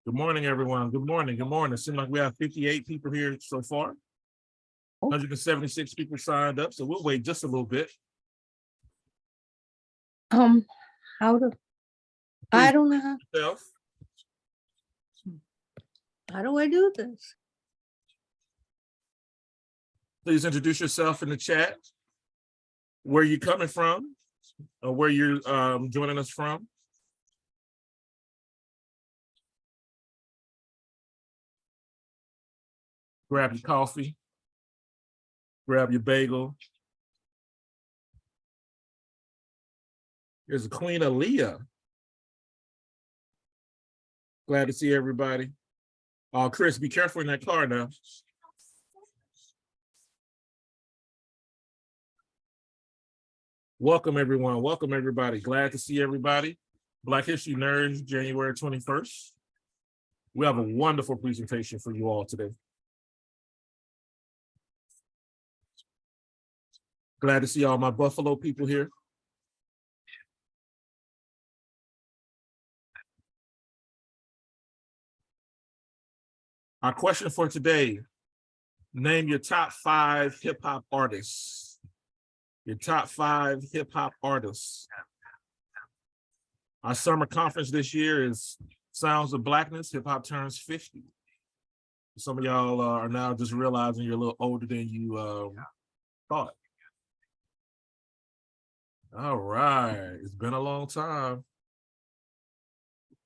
Good morning, everyone. Good morning. Good morning. It seems like we have 58 people here so far. 176 people signed up, so we'll wait just a little bit. How do I don't know how do I do this? Please introduce yourself in the chat. Where you coming from, or where you're joining us from. Grab your coffee. Grab your bagel. Here's Queen Aaliyah. Glad to see everybody. Chris, be careful in that car now. Welcome, everyone. Welcome, everybody. Glad to see everybody. Black History Nerds, January 21st. We have a wonderful presentation for you all today. Glad to see all my Buffalo people here. Our question for today, name your top 5 hip-hop artists. Your top 5 hip-hop artists. Our summer conference this year is Sounds of Blackness, Hip Hop Turns 50. Some of y'all are now just realizing you're a little older than you thought. All right, it's been a long time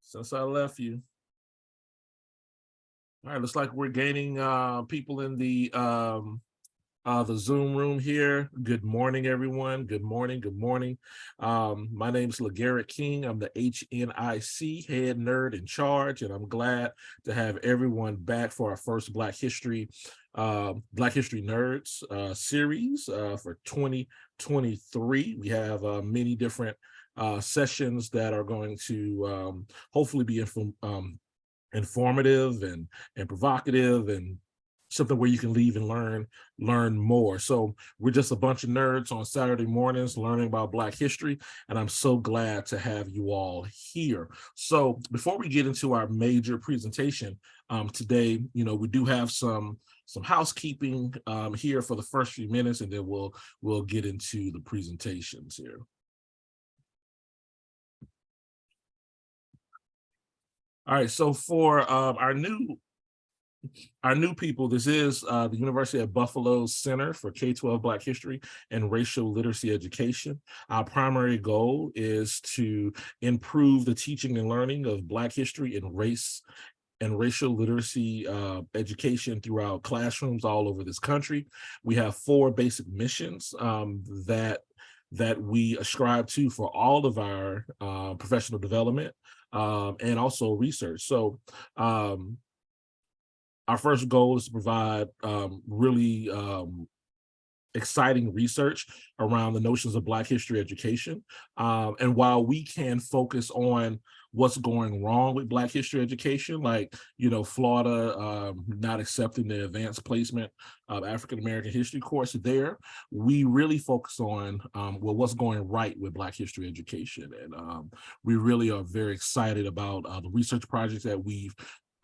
since I left you. All right, looks like we're gaining people in the Zoom room here. Good morning, everyone. Good morning. Good morning. My name is LeGarrette King. I'm the HNIC head nerd in charge, and I'm glad to have everyone back for our first Black History Nerds series for 2023. We have many different sessions that are going to hopefully be informative and provocative, and something where you can leave and learn more. So we're just a bunch of nerds on Saturday mornings learning about Black history, and I'm so glad to have you all here. So before we get into our major presentation today, we do have some housekeeping here for the first few minutes, and then we'll get into the presentations here. All right, so for our new people, this is the University of Buffalo's Center for K-12 Black History and Racial Literacy Education. Our primary goal is to improve the teaching and learning of Black history and race and racial literacy education throughout classrooms all over this country. We have 4 basic missions that we ascribe to for all of our professional development and also research. So our first goal is to provide really exciting research around the notions of Black history education. And while we can focus on what's going wrong with Black history education, like, Florida not accepting the advanced placement of African-American history course there, we really focus on, what's going right with Black history education. And we really are very excited about the research projects that we've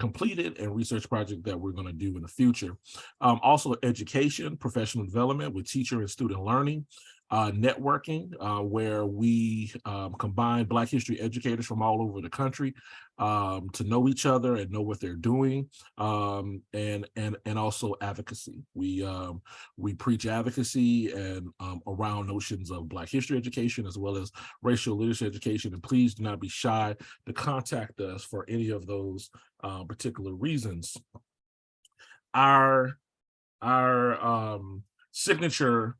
completed and research project that we're going to do in the future. Also education, professional development with teacher and student learning, networking, where we combine Black history educators from all over the country to know each other and know what they're doing, and also advocacy. We preach advocacy and around notions of Black history education as well as racial literacy education. And please do not be shy to contact us for any of those particular reasons. Our signature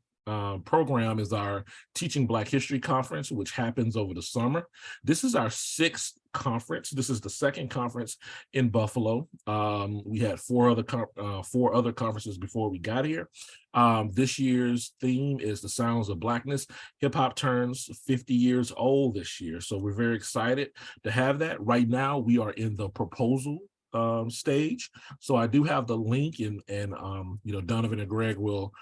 program is our Teaching Black History Conference, which happens over the summer. This is our 6th conference. This is the 2nd conference in Buffalo. We had 4 other conferences before we got here. This year's theme is the Sounds of Blackness. Hip Hop turns 50 years old this year, so we're very excited to have that. Right now, we are in the proposal stage. So I do have the link, and Donovan and Greg will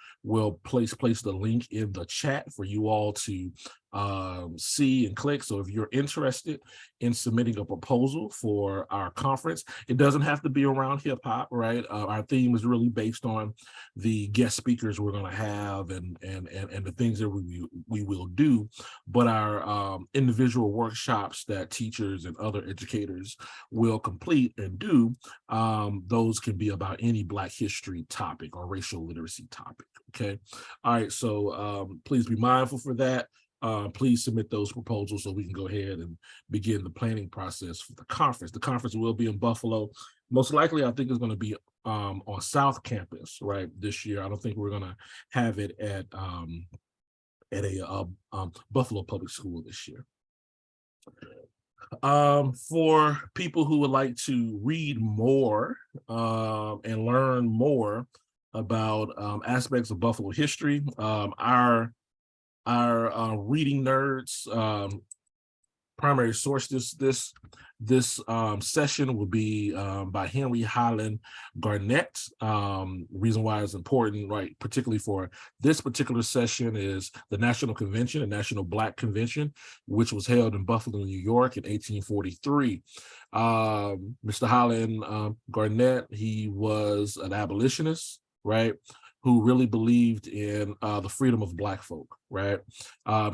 place the link in the chat for you all to see and click. So if you're interested in submitting a proposal for our conference, it doesn't have to be around hip hop, right? Our theme is really based on the guest speakers we're going to have and the things that we will do, but our individual workshops that teachers and other educators will complete and do, those can be about any Black history topic or racial literacy topic. Okay. All right. So please be mindful for that. Please submit those proposals so we can go ahead and begin the planning process for the conference. The conference will be in Buffalo. Most likely, I think it's going to be on South Campus, right, this year. I don't think we're going to have it at a Buffalo Public School this year. For people who would like to read more and learn more about aspects of Buffalo history, our reading nerds primary source this session will be by Henry Highland Garnett. Reason why it's important, right, particularly for this particular session, is the National Convention, the National Black Convention, which was held in Buffalo, New York in 1843. Mr. Highland Garnett, he was an abolitionist, right, who really believed in the freedom of Black folk, right?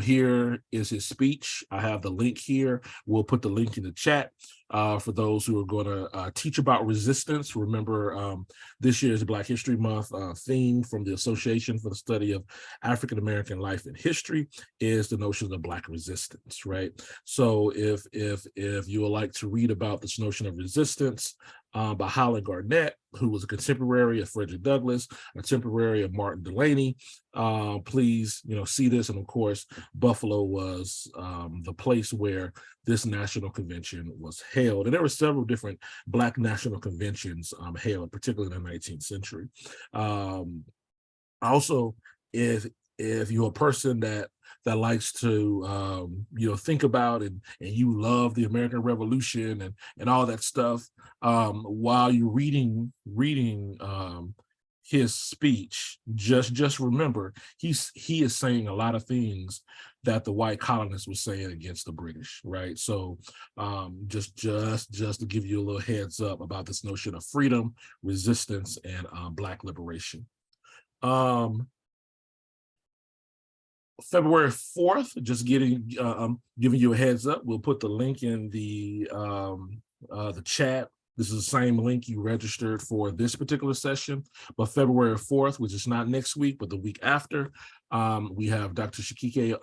Here is his speech. I have the link here. We'll put the link in the chat for those who are going to teach about resistance. Remember, this year's Black History Month theme from the Association for the Study of African American Life and History is the notion of Black resistance, right? So if you would like to read about this notion of resistance by Highland Garnett, who was a contemporary of Frederick Douglass, a contemporary of Martin Delany, please, see this. And of course, Buffalo was the place where this national convention was held. And there were several different Black national conventions held, particularly in the 19th century. Also, if you're a person that likes to think about and you love the American Revolution and all that stuff, while you're reading his speech, just remember he is saying a lot of things that the white colonists were saying against the British, right? So just to give you a little heads up about this notion of freedom, resistance, and Black liberation. February 4th, just giving you a heads up, we'll put the link in the chat. This is the same link you registered for this particular session, but February 4th, which is not next week, but the week after, we have Dr. Shikike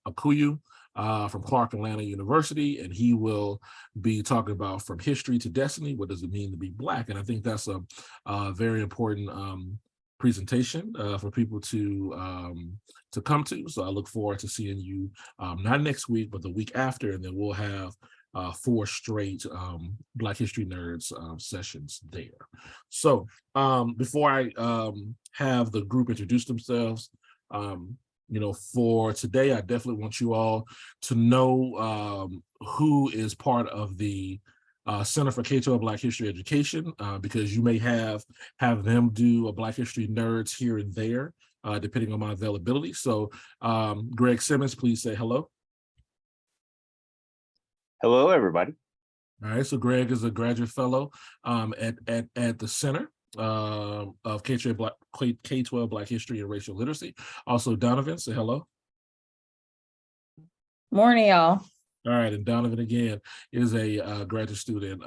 Akuyu from Clark Atlanta University, and he will be talking about From History to Destiny, what does it mean to be Black? And I think that's a very important presentation for people to come to. So I look forward to seeing you not next week, but the week after, and then we'll have 4 straight Black History Nerds sessions there. So before I have the group introduce themselves, for today, I definitely want you all to know who is part of the Center for K-12 Black History Education, because you may have them do a Black History Nerds here and there, depending on my availability. So Greg Simmons, please say hello. Hello, everybody. All right, so Greg is a graduate fellow at the Center of K-12 Black History and Racial Literacy. Also, Donovan, say hello. Morning, y'all. All right, and Donovan again is a graduate student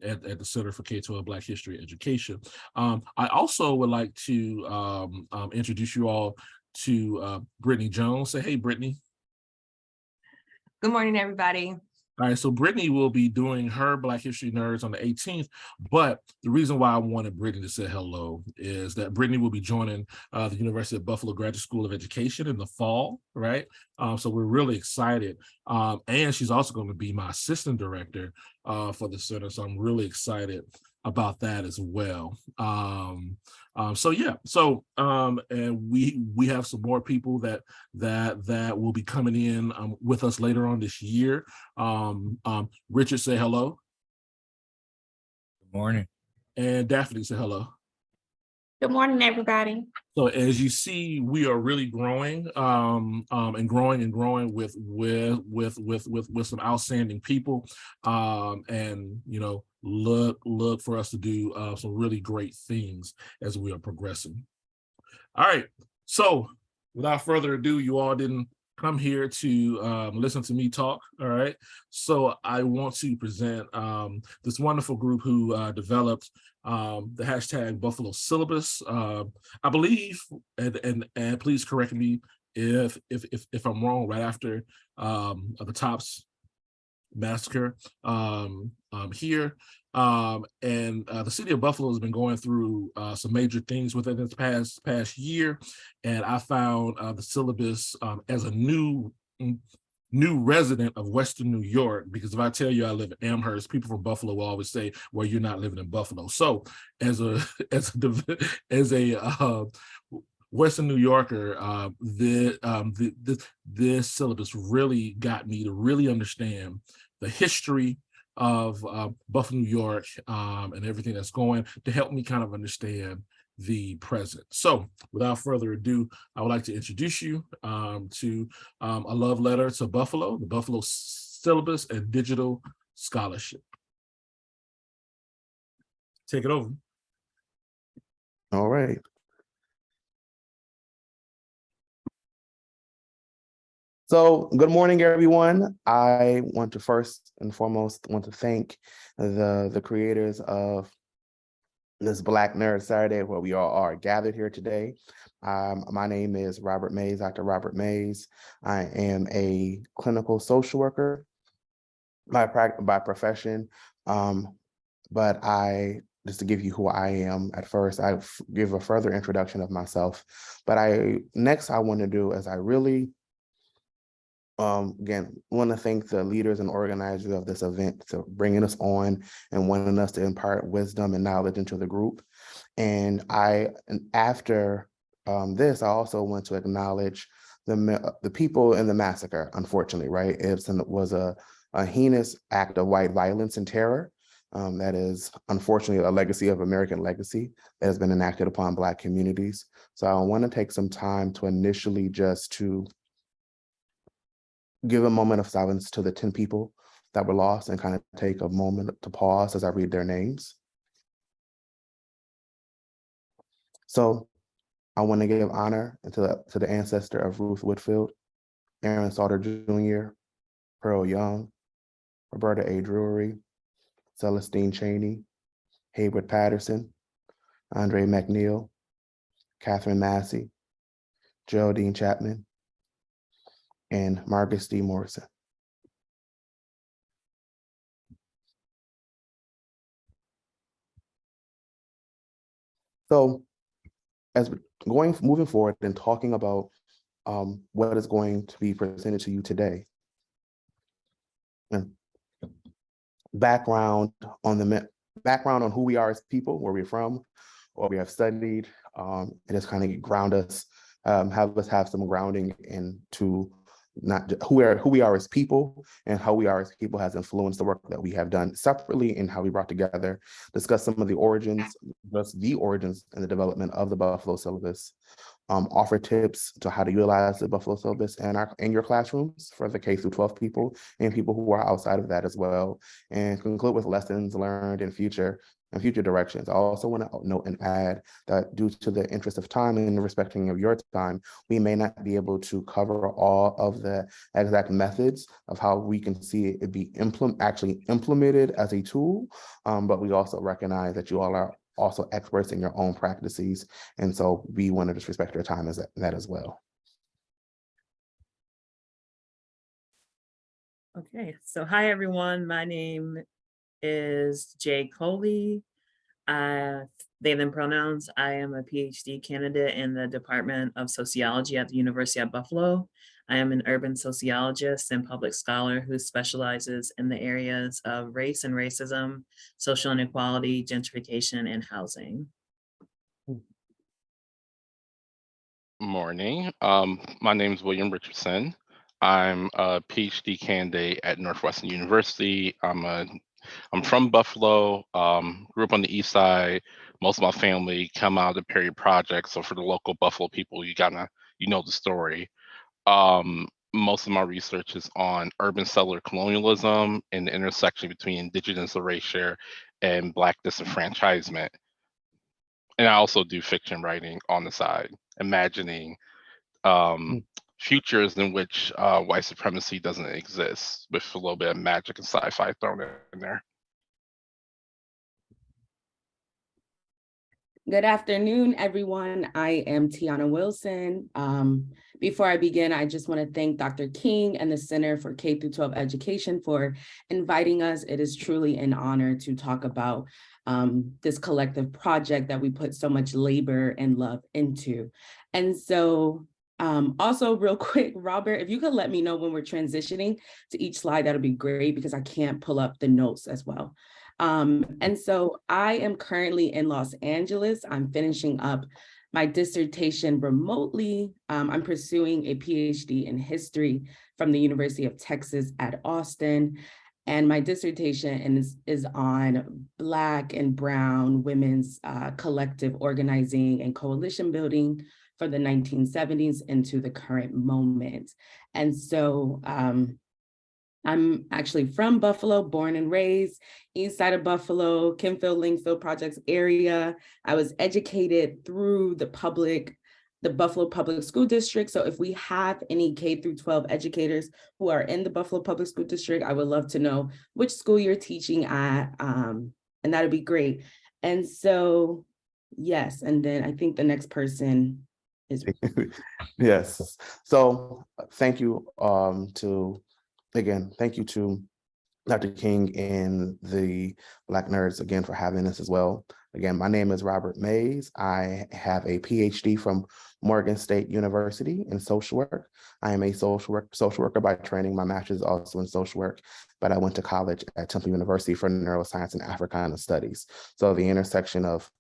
at the Center for K-12 Black History Education. I also would like to introduce you all to Brittany Jones. Say hey, Brittany. Good morning, everybody. All right, so Brittany will be doing her Black History Nerds on the 18th, but the reason why I wanted Brittany to say hello is that Brittany will be joining the University of Buffalo Graduate School of Education in the fall, right? So we're really excited. And she's also going to be my assistant director for the center, so I'm really excited about that as well. So yeah, so and we have some more people that will be coming in with us later on this year. Richard, say hello. Good morning. And Daphne, say hello. Good morning, everybody. So as you see, we are really growing and growing with some outstanding people, and look for us to do some really great things as we are progressing. All right, so without further ado, you all didn't come here to listen to me talk. All right, so I want to present this wonderful group who developed the hashtag Buffalo Syllabus. I believe, and please correct me if I'm wrong. Right after the Tops massacre here, and the city of Buffalo has been going through some major things within this past year, and I found the syllabus as a new resident of Western New York, because if I tell you I live in Amherst, people from Buffalo will always say, well, you're not living in Buffalo. So as a Western New Yorker, this syllabus really got me to really understand the history of Buffalo, New York, and everything that's going, to help me kind of understand the present. So without further ado, I would like to introduce you to a love letter to Buffalo, the Buffalo Syllabus and Digital Scholarship. Take it over. All right. So good morning, everyone. I want to first and foremost thank the creators of this Black Nerd Saturday, where we all are gathered here today. My name is Robert Mays, Dr. Robert Mays. I am a clinical social worker by profession, but just to give you who I am at first, I give a further introduction of myself. But next I want to do is I really again, want to thank the leaders and organizers of this event for bringing us on and wanting us to impart wisdom and knowledge into the group. And after this, I also want to acknowledge the people in the massacre, unfortunately, right? It was a heinous act of white violence and terror. That is unfortunately a legacy of American legacy that has been enacted upon Black communities. So I want to take some time to initially just to give a moment of silence to the 10 people that were lost and kind of take a moment to pause as I read their names. So I want to give honor to the ancestor of Ruth Whitfield, Aaron Sauter Jr., Pearl Young, Roberta A. Drury, Celestine Cheney, Hayward Patterson, Andre McNeil, Catherine Massey, Geraldine Chapman, and Margaret D. Morrison. So as moving forward and talking about what is going to be presented to you today, and background on who we are as people, where we're from, what we have studied, and just kind of ground us, have us have some grounding into not who we are as people, and how we are as people has influenced the work that we have done separately and how we brought together, discuss some of the origins and the development of the Buffalo Syllabus, offer tips to how to utilize the Buffalo Syllabus in your classrooms for the K through 12 people and people who are outside of that as well, and conclude with lessons learned in future directions. I also want to note and add that due to the interest of time and respecting of your time, we may not be able to cover all of the exact methods of how we can see it be actually implemented as a tool, but we also recognize that you all are also experts in your own practices, and so we want to just respect your time as that as well. Okay, so hi everyone. My name is J Coley. They, them pronouns. I am a PhD candidate in the Department of Sociology at the University of Buffalo. I am an urban sociologist and public scholar who specializes in the areas of race and racism, social inequality, gentrification, and housing. Morning. My name is William Richardson. I'm a PhD candidate at Northwestern University. I'm from Buffalo, grew up on the east side, most of my family come out of the Perry Project. So for the local Buffalo people, you know the story. Most of my research is on urban settler colonialism and the intersection between indigenous erasure and Black disenfranchisement. And I also do fiction writing on the side, imagining futures in which white supremacy doesn't exist, with a little bit of magic and sci-fi thrown in there. Good afternoon, everyone. I am Tiana Wilson. Before I begin, I just want to thank Dr. King and the Center for K-12 Education for inviting us. It is truly an honor to talk about this collective project that we put so much labor and love into. And so also real quick, Robert, if you could let me know when we're transitioning to each slide, that'll be great because I can't pull up the notes as well. And so I am currently in Los Angeles. I'm finishing up my dissertation remotely. I'm pursuing a PhD in history from the University of Texas at Austin. And my dissertation is on Black and Brown women's collective organizing and coalition building for the 1970s into the current moment. And so I'm actually from Buffalo, born and raised, east side of Buffalo, Kenfield, Linksfield Projects area. I was educated through the Buffalo Public School District. So if we have any K-12 educators who are in the Buffalo Public School District, I would love to know which school you're teaching at, and that'd be great. And so, yes, and then I think the next person is. Yes, so thank you thank you to Dr. King and the Black Nerds again for having us as well. Again, my name is Robert Mays. I have a PhD from Morgan State University in social work. I am a social worker by training. My master's is also in social work, but I went to college at Temple University for neuroscience and Africana studies. So the intersection of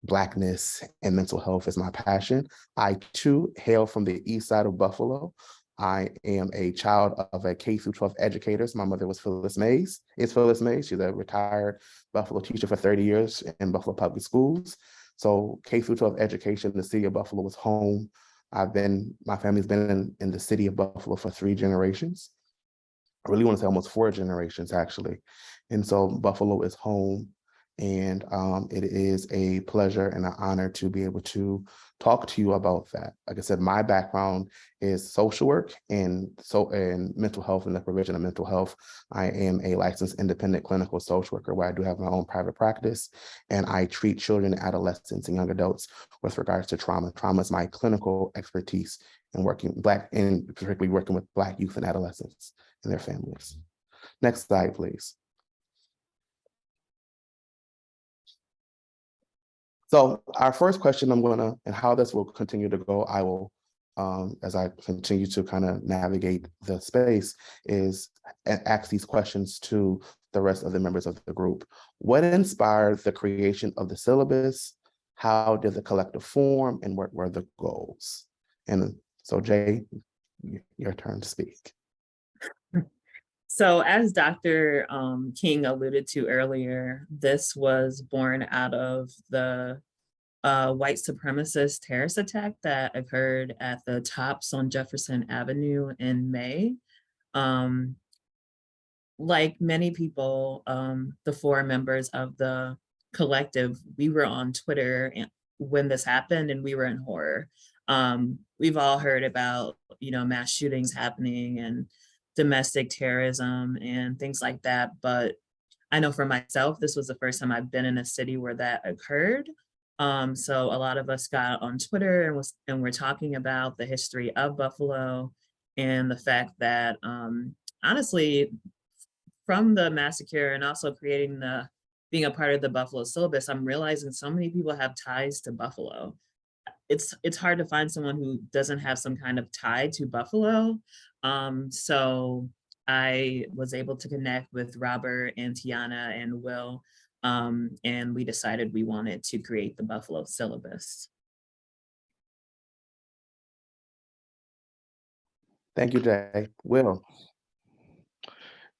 Blackness and mental health is my passion. I too hail from the east side of Buffalo. I am a child of a K-12 educator. So my mother was Phyllis Mays. She's a retired Buffalo teacher for 30 years in Buffalo Public Schools. So K-12 education, the city of Buffalo was home. My family's been in the city of Buffalo for 3 generations. I really want to say almost 4 generations actually. And so Buffalo is home. And it is a pleasure and an honor to be able to talk to you about that. Like I said, my background is social work and mental health and the provision of mental health. I am a licensed independent clinical social worker where I do have my own private practice, and I treat children, adolescents, and young adults with regards to trauma. Trauma is my clinical expertise in particularly working with Black youth and adolescents and their families. Next slide, please. So our first question and how this will continue to go, I will, as I continue to kind of navigate the space, is ask these questions to the rest of the members of the group. What inspired the creation of the syllabus? How did the collective form, and what were the goals? And so Jay, your turn to speak. So as Dr. King alluded to earlier, this was born out of the white supremacist terrorist attack that occurred at the Tops on Jefferson Avenue in May. Like many people, the 4 members of the collective, we were on Twitter when this happened, and we were in horror. We've all heard about, mass shootings happening and domestic terrorism and things like that. But I know for myself, this was the first time I've been in a city where that occurred. So a lot of us got on Twitter and we're talking about the history of Buffalo and the fact that, honestly, from the massacre and also being a part of the Buffalo syllabus, I'm realizing so many people have ties to Buffalo. It's hard to find someone who doesn't have some kind of tie to Buffalo. So I was able to connect with Robert and Tiana and Will, and we decided we wanted to create the Buffalo syllabus. Thank you, Jay. Will.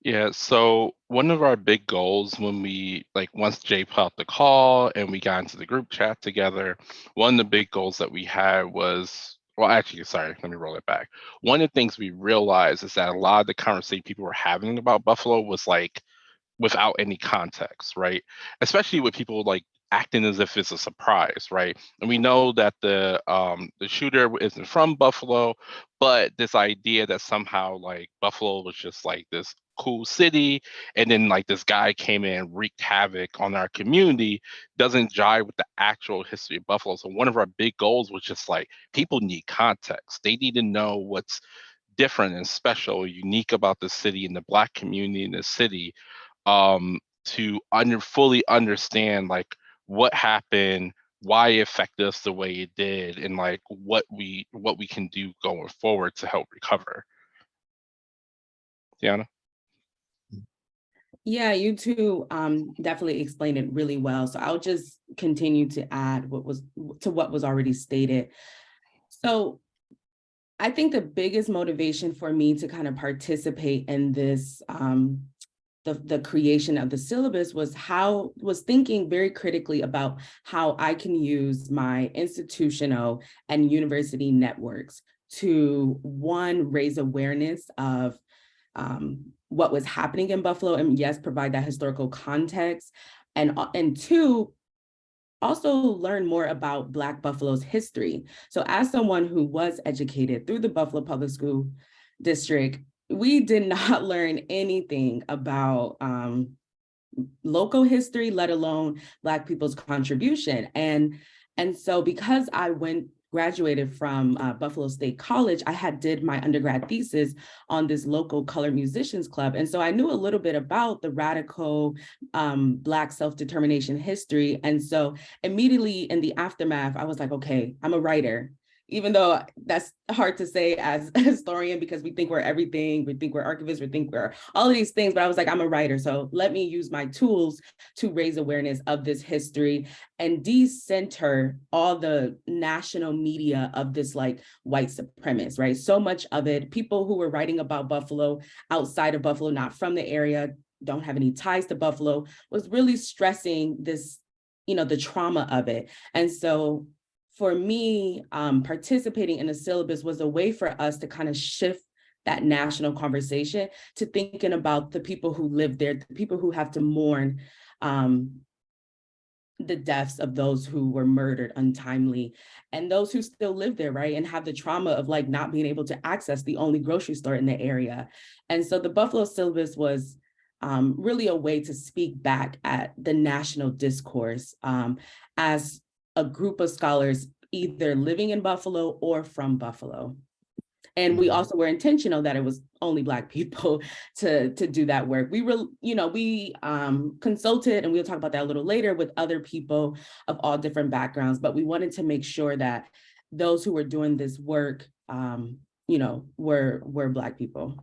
Yeah, so one of our big goals when we once Jay put out the call and we got into the group chat together, one of the big goals that we had was, well, actually, sorry, let me roll it back. One of the things we realized is that a lot of the conversation people were having about Buffalo was without any context, right? Especially with people acting as if it's a surprise, right? And we know that the shooter isn't from Buffalo, but this idea that somehow Buffalo was just this cool city, and then this guy came in and wreaked havoc on our community doesn't jive with the actual history of Buffalo. So one of our big goals was just people need context. They need to know what's different and special, unique about the city and the Black community in the city, to fully understand what happened, why it affected us the way it did, and what we can do going forward to help recover. Tiana? Yeah, you two definitely explained it really well. So I'll just continue to add what was already stated. So I think the biggest motivation for me to kind of participate in this, the creation of the syllabus was thinking very critically about how I can use my institutional and university networks to, one, raise awareness of what was happening in Buffalo, and yes, provide that historical context, and two, also learn more about Black Buffalo's history. So as someone who was educated through the Buffalo Public School District, we did not learn anything about local history, let alone Black people's contribution. And so because I graduated from Buffalo State College, I did my undergrad thesis on this local colored musicians club. And so I knew a little bit about the radical Black self-determination history. And so immediately in the aftermath, I was like, okay, I'm a writer. Even though that's hard to say as a historian, because we think we're everything, we think we're archivists, we think we're all of these things, but I was like, I'm a writer, so let me use my tools to raise awareness of this history and decenter all the national media of this white supremacist, right? So much of it, people who were writing about Buffalo outside of Buffalo, not from the area, don't have any ties to Buffalo, was really stressing this, the trauma of it. And so for me, participating in the syllabus was a way for us to kind of shift that national conversation to thinking about the people who live there, the people who have to mourn the deaths of those who were murdered untimely, and those who still live there, right? And have the trauma of not being able to access the only grocery store in the area. And so the Buffalo syllabus was really a way to speak back at the national discourse as a group of scholars either living in Buffalo or from Buffalo. And we also were intentional that it was only Black people to do that work. We consulted, and we'll talk about that a little later, with other people of all different backgrounds, but we wanted to make sure that those who were doing this work, were Black people.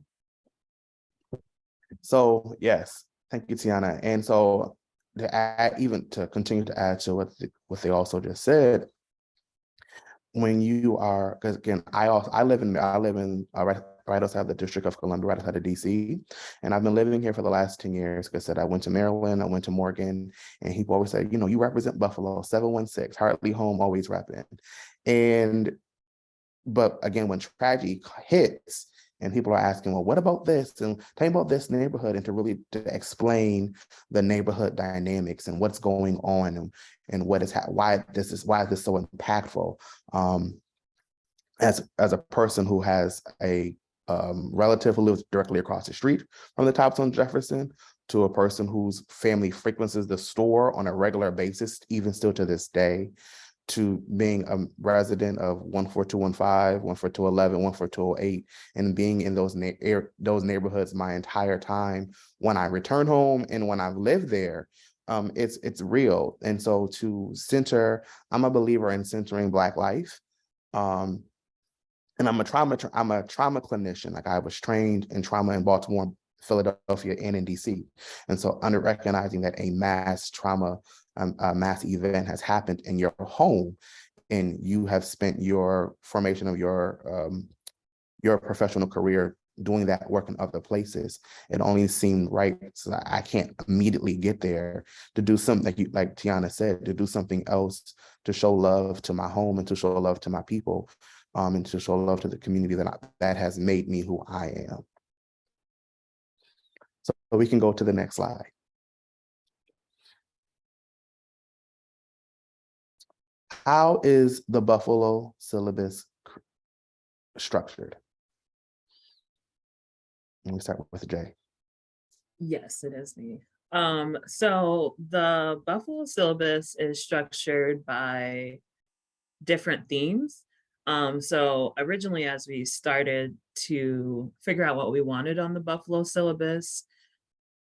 So yes, thank you, Tiana. And so to continue to add to what they also just said, when you are, because again, I live in right outside the District of Columbia, right outside of DC, and I've been living here for the last 10 years. Like I said, I went to Maryland, I went to Morgan, and people always say, you represent Buffalo, 716, hardly home, always repping. But again, when tragedy hits, and people are asking, well, what about this? And tell me about this neighborhood, and to explain the neighborhood dynamics and what's going on, and why is this so impactful. As a person who has a relative who lives directly across the street from the Tops on Jefferson, to a person whose family frequents the store on a regular basis, even still to this day, to being a resident of 14215, 14211, 14208, and being in those neighborhoods my entire time when I return home and when I've lived there, it's real. And so I'm a believer in centering Black life. And I'm a trauma clinician. I was trained in trauma in Baltimore, Philadelphia, and in DC. And so recognizing that a mass trauma, a mass event has happened in your home, and you have spent your formation of your professional career doing that work in other places. It only seemed right, so that I can't immediately get there to do something like Tiana said, to do something else, to show love to my home and to show love to my people, and to show love to the community that has made me who I am. So we can go to the next slide. How is the Buffalo syllabus structured? Let me start with Jay. Yes, it is me. So the Buffalo syllabus is structured by different themes. So originally, as we started to figure out what we wanted on the Buffalo syllabus,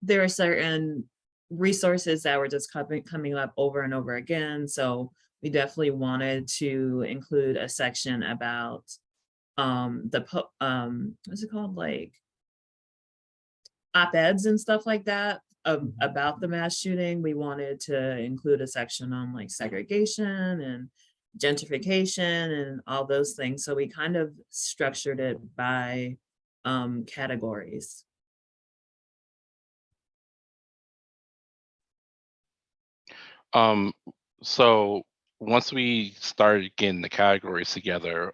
there are certain resources that were just coming up over and over again. So we definitely wanted to include a section about what's it called, like op-eds and stuff like that about the mass shooting. We wanted to include a section on like segregation and gentrification and all those things. So we kind of structured it by categories. So once we started getting the categories together,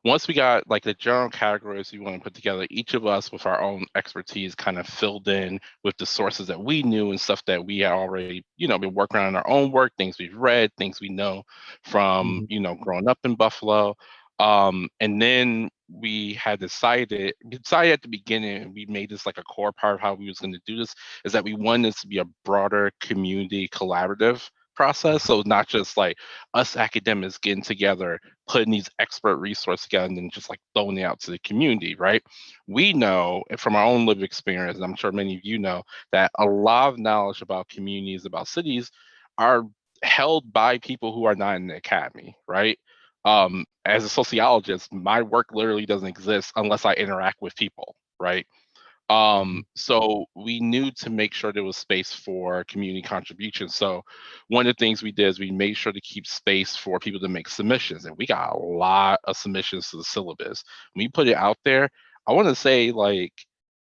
once we got like the general categories we want to put together, each of us with our own expertise kind of filled in with the sources that we knew and stuff that we had already, been working on in our own work, things we've read, things we know from, growing up in Buffalo. And then we decided at the beginning, we made this like a core part of how we was going to do this, is that we wanted this to be a broader community collaborative process. So not just like us academics getting together, putting these expert resources together and then just like throwing it out to the community, right? We know from our own lived experience, and I'm sure many of you know, that a lot of knowledge about communities, about cities are held by people who are not in the academy, right? As a sociologist, my work literally doesn't exist unless I interact with people, right? So we knew to make sure there was space for community contribution. So one of the things we did is we made sure to keep space for people to make submissions, and we got a lot of submissions to the syllabus. When we put it out there, I want to say like,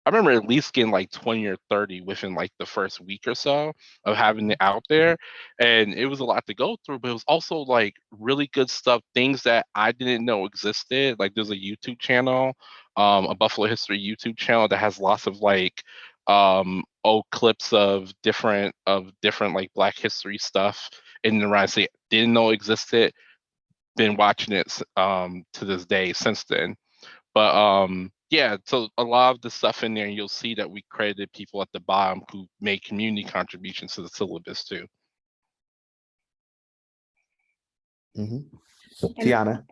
I remember at least getting like 20 or 30 within like the first week or so of having it out there. And it was a lot to go through, but it was also like really good stuff, things that I didn't know existed. Like there's a YouTube channel, a Buffalo history YouTube channel that has lots of like old clips of different like Black history stuff in the United States. Didn't know existed, been watching it to this day since then. But yeah, so a lot of the stuff in there, you'll see that we credited people at the bottom who made community contributions to the syllabus too. Tiana.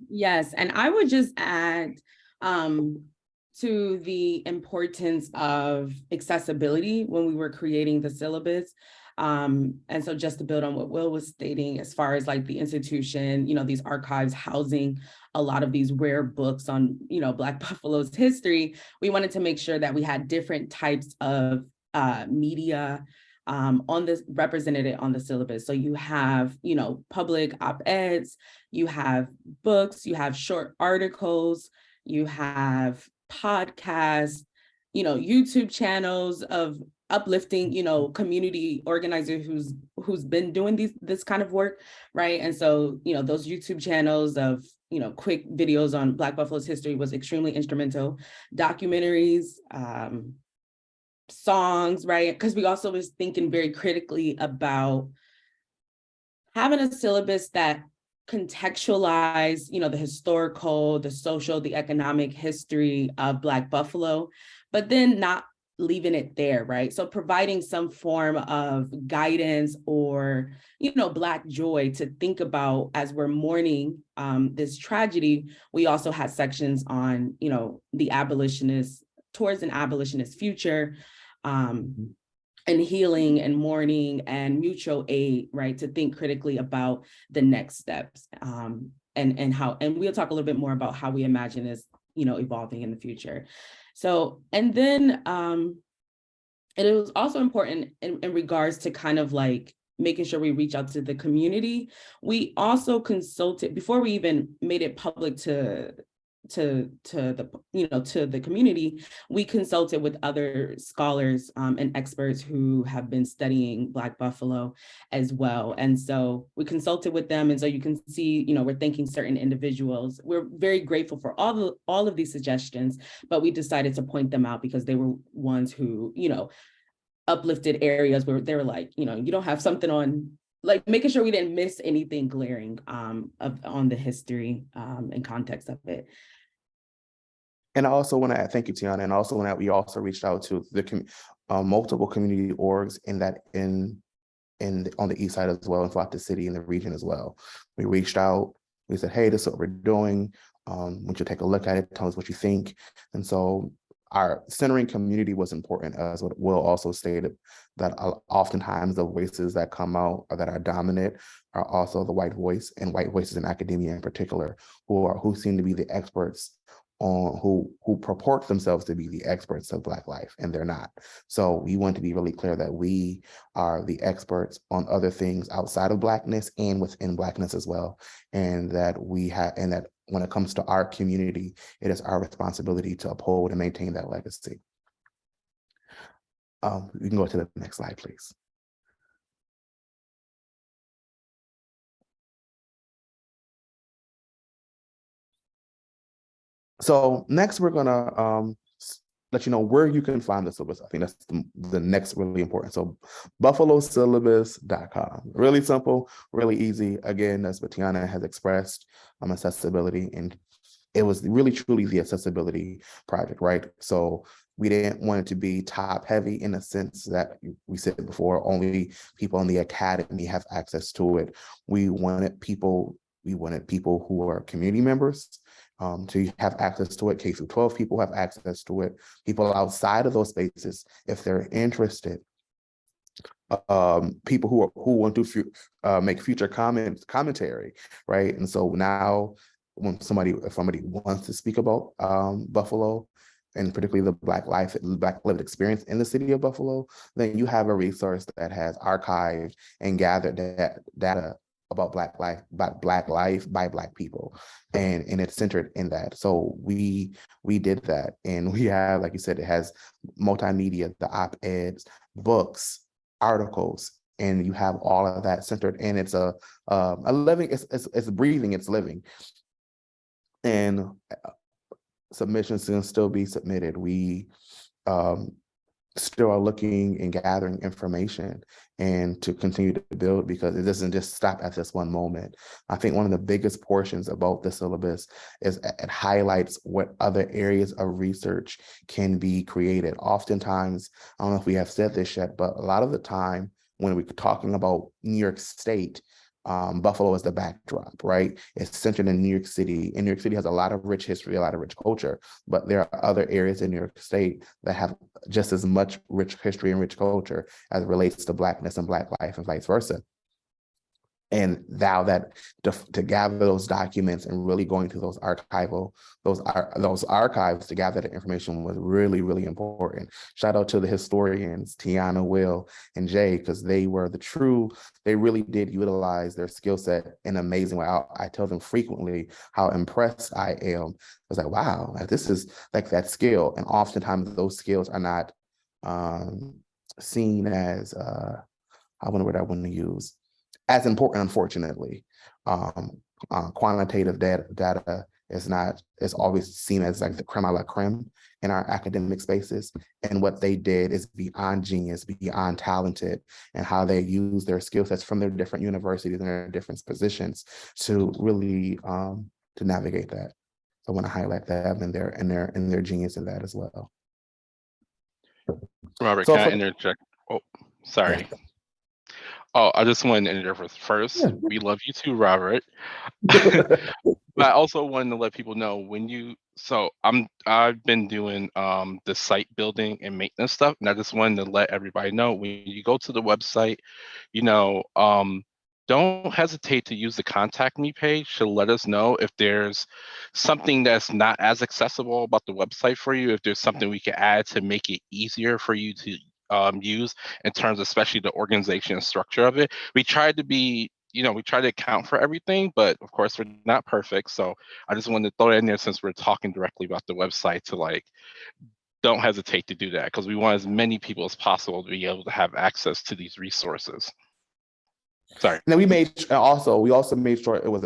Yes, and I would just add to the importance of accessibility when we were creating the syllabus. And so just to build on what Will was stating, as far as like the institution, these archives housing a lot of these rare books on, Black Buffalo's history, we wanted to make sure that we had different types of media on this represented on the syllabus. So you have, public op-eds, you have books, you have short articles, you have podcasts, YouTube channels of uplifting, community organizer who's been doing this kind of work, right? And so, those YouTube channels of, quick videos on Black Buffalo's history was extremely instrumental. Documentaries, songs, right? Because we also was thinking very critically about having a syllabus that contextualize, the historical, the social, the economic history of Black Buffalo, but then not leaving it there, right? So providing some form of guidance or, Black joy to think about as we're mourning this tragedy. We also had sections on, the abolitionist, towards an abolitionist future, and healing and mourning and mutual aid, right? To think critically about the next steps, and we'll talk a little bit more about how we imagine this, evolving in the future. So, and then, and it was also important in regards to kind of like making sure we reach out to the community. We also consulted before we even made it public to the community. We consulted with other scholars and experts who have been studying Black Buffalo as well. And so we consulted with them. And so you can see, we're thanking certain individuals. We're very grateful for all of these suggestions, but we decided to point them out because they were ones who, uplifted areas where they were like, you don't have something on, like making sure we didn't miss anything glaring on the history and context of it. And I also want to add, thank you, Tiana. And also want to add, we also reached out to the multiple community orgs on the east side as well, and throughout the city and the region as well. We reached out, we said, hey, this is what we're doing. Would you take a look at it? Tell us what you think. And so our centering community was important, as what Will also stated, that oftentimes the voices that come out or that are dominant are also the white voice, and white voices in academia in particular, who seem to be the experts on who purport themselves to be the experts of Black life, and they're not. So we want to be really clear that we are the experts on other things outside of Blackness and within Blackness as well, and that when it comes to our community, it is our responsibility to uphold and maintain that legacy. We can go to the next slide, please. So next, we're gonna let you know where you can find the syllabus. I think that's the next really important. So buffalosyllabus.com. Really simple, really easy. Again, that's what Tiana has expressed, accessibility. And it was really truly the accessibility project, right? So we didn't want it to be top heavy in a sense that we said before, only people in the academy have access to it. We wanted people who are community members to have access to it. K through 12 people have access to it. People outside of those spaces, if they're interested, people who want to make future commentary, right? And so now, when somebody wants to speak about Buffalo, and particularly the Black lived experience in the city of Buffalo, then you have a resource that has archived and gathered that data about Black life by Black people, and it's centered in that. So we did that, and we have, like you said, it has multimedia, the op-eds, books, articles, and you have all of that centered, and it's a living, it's breathing, it's living. And submissions can still be submitted. We still are looking and gathering information and to continue to build, because it doesn't just stop at this one moment. I think one of the biggest portions about the syllabus is it highlights what other areas of research can be created. Oftentimes, I don't know if we have said this yet, but a lot of the time when we're talking about New York State, Buffalo is the backdrop, right? It's centered in New York City, and New York City has a lot of rich history, a lot of rich culture, but there are other areas in New York State that have just as much rich history and rich culture as it relates to Blackness and Black life, and vice versa. And now that to gather those documents and really going to those archives to gather the information was really, really important. Shout out to the historians, Tiana, Will, and Jay, because they really did utilize their skill set in an amazing way. I tell them frequently how impressed I am. I was like, wow, this is like that skill. And oftentimes those skills are not seen as, I wonder what I want to use, as important, unfortunately. Quantitative data is always seen as like the creme a la creme in our academic spaces. And what they did is beyond genius, beyond talented, and how they use their skill sets from their different universities and their different positions to really to navigate that. So I want to highlight them and their genius in that as well. Robert, So can I interject? Oh, sorry. Yeah. Oh, I just wanted to interrupt first. Yeah. We love you too, Robert. But I also wanted to let people know I've been doing the site building and maintenance stuff, and I just wanted to let everybody know, when you go to the website, don't hesitate to use the contact me page to let us know if there's something that's not as accessible about the website for you, if there's something we can add to make it easier for you to use in terms of especially the organization and structure of it. We tried to be, we try to account for everything, but of course we're not perfect. So I just wanted to throw that in there since we're talking directly about the website to like, don't hesitate to do that because we want as many people as possible to be able to have access to these resources. Sorry. And then we also made sure it was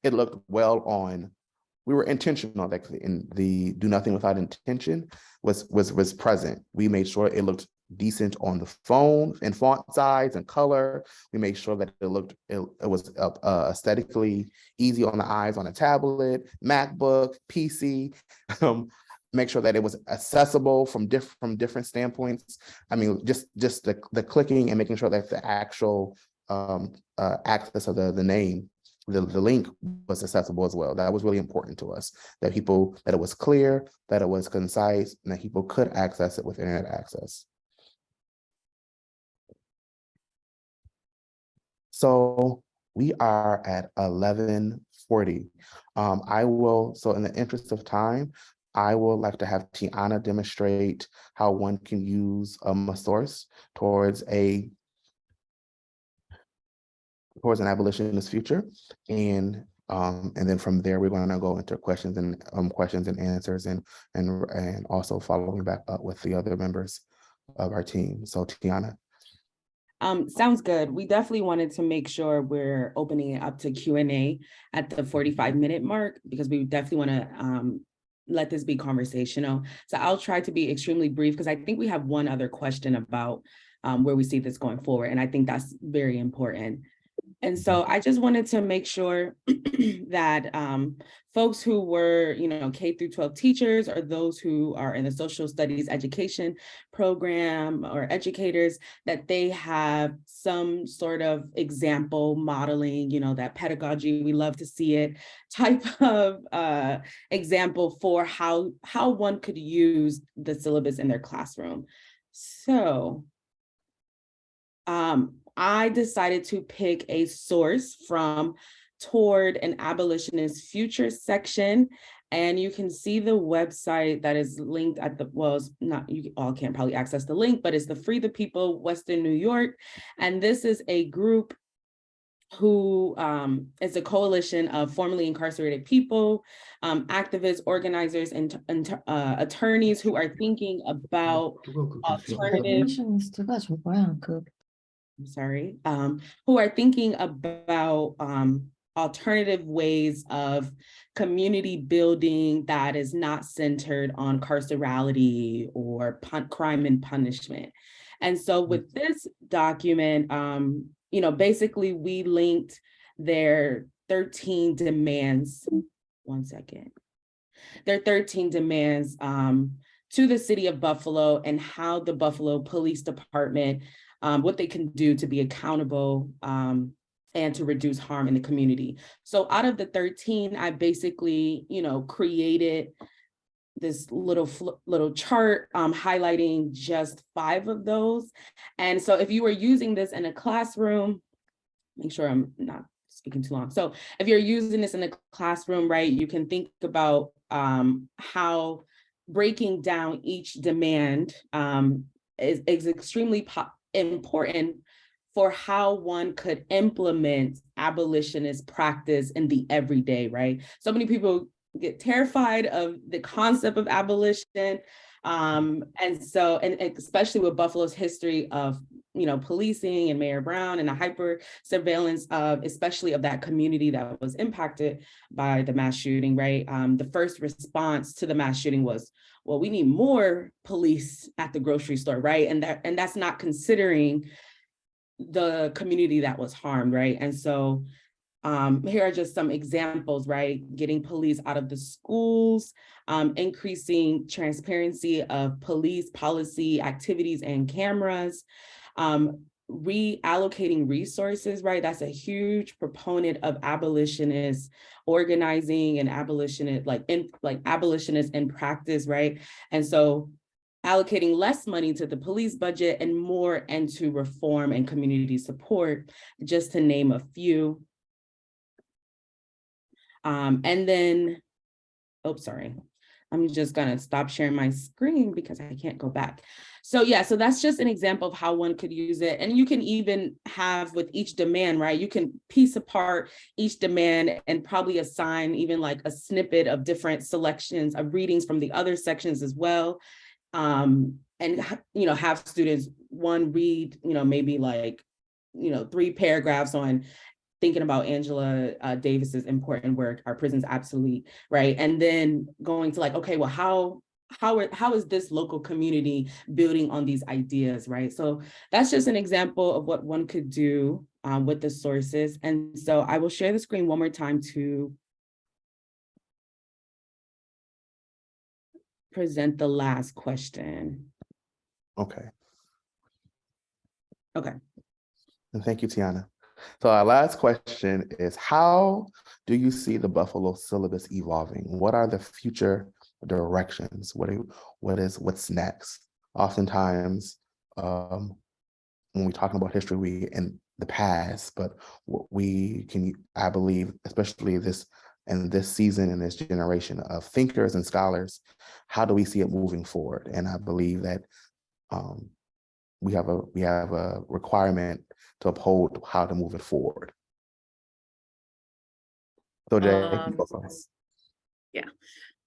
it looked well on. We were intentional, like in the do nothing without intention was present. We made sure it looked decent on the phone and font size and color. We made sure that it was aesthetically easy on the eyes on a tablet, MacBook, PC. Make sure that it was accessible from different standpoints. I mean, just the clicking and making sure that the actual access of the name, the link was accessible as well. That was really important to us, that it was clear, that it was concise, and that people could access it with internet access. So we are at 11:40. So in the interest of time, I would like to have Tiana demonstrate how one can use a source towards an abolitionist future, and then from there we're going to go into questions and answers, and also following back up with the other members of our team. So Tiana. Sounds good. We definitely wanted to make sure we're opening it up to Q&A at the 45-minute mark because we definitely want to let this be conversational. So I'll try to be extremely brief because I think we have one other question about where we see this going forward, and I think that's very important. And so I just wanted to make sure that folks who were, K through 12 teachers, or those who are in the social studies education program or educators, that they have some sort of example modeling, that pedagogy, we love to see it, type of example for how one could use the syllabus in their classroom. So I decided to pick a source from Toward an Abolitionist Future section. And you can see the website that is linked at the, well, it's not, you all can't probably access the link, but it's the Free the People, Western New York. And this is a group who is a coalition of formerly incarcerated people, activists, organizers, and attorneys who are thinking about alternative, who are thinking about alternative ways of community building that is not centered on carcerality or crime and punishment. And so with this document, basically we linked their 13 demands, their 13 demands to the city of Buffalo and how the Buffalo Police Department, what they can do to be accountable and to reduce harm in the community. So out of the 13, I basically, created this little chart highlighting just 5 of those. And so if you were using this in a classroom, make sure I'm not speaking too long. So if you're using this in a classroom, right, you can think about how breaking down each demand is extremely important for how one could implement abolitionist practice in the everyday, right? So many people get terrified of the concept of abolition. And especially with Buffalo's history of, policing and Mayor Brown and a hyper surveillance of, especially of that community that was impacted by the mass shooting, right? The first response to the mass shooting was, well, we need more police at the grocery store, right? And that's not considering the community that was harmed, right? And so here are just some examples, right? Getting police out of the schools, increasing transparency of police policy activities and cameras, reallocating resources, right? That's a huge proponent of abolitionist organizing and abolitionist, abolitionists in practice, right? And so allocating less money to the police budget and more into reform and community support, just to name a few. And then, I'm just gonna stop sharing my screen because I can't go back. So yeah, so that's just an example of how one could use it. And you can even have with each demand, right? You can piece apart each demand and probably assign even like a snippet of different selections of readings from the other sections as well. And have students one read, maybe like, 3 paragraphs on thinking about Angela Davis's important work, Our Prisons Obsolete, right? And then going to like, okay, well, how is this local community building on these ideas, right? So that's just an example of what one could do with the sources. And so I will share the screen one more time to present the last question. Okay. Okay. And thank you, Tiana. So our last question is, how do you see the Buffalo syllabus evolving? What are the future directions? What's next? Oftentimes, when we're talking about history, we in the past, but what we can, I believe, especially this season and this generation of thinkers and scholars, how do we see it moving forward? And I believe that we have a requirement to uphold how to move it forward. So Jay, you go first. Yeah.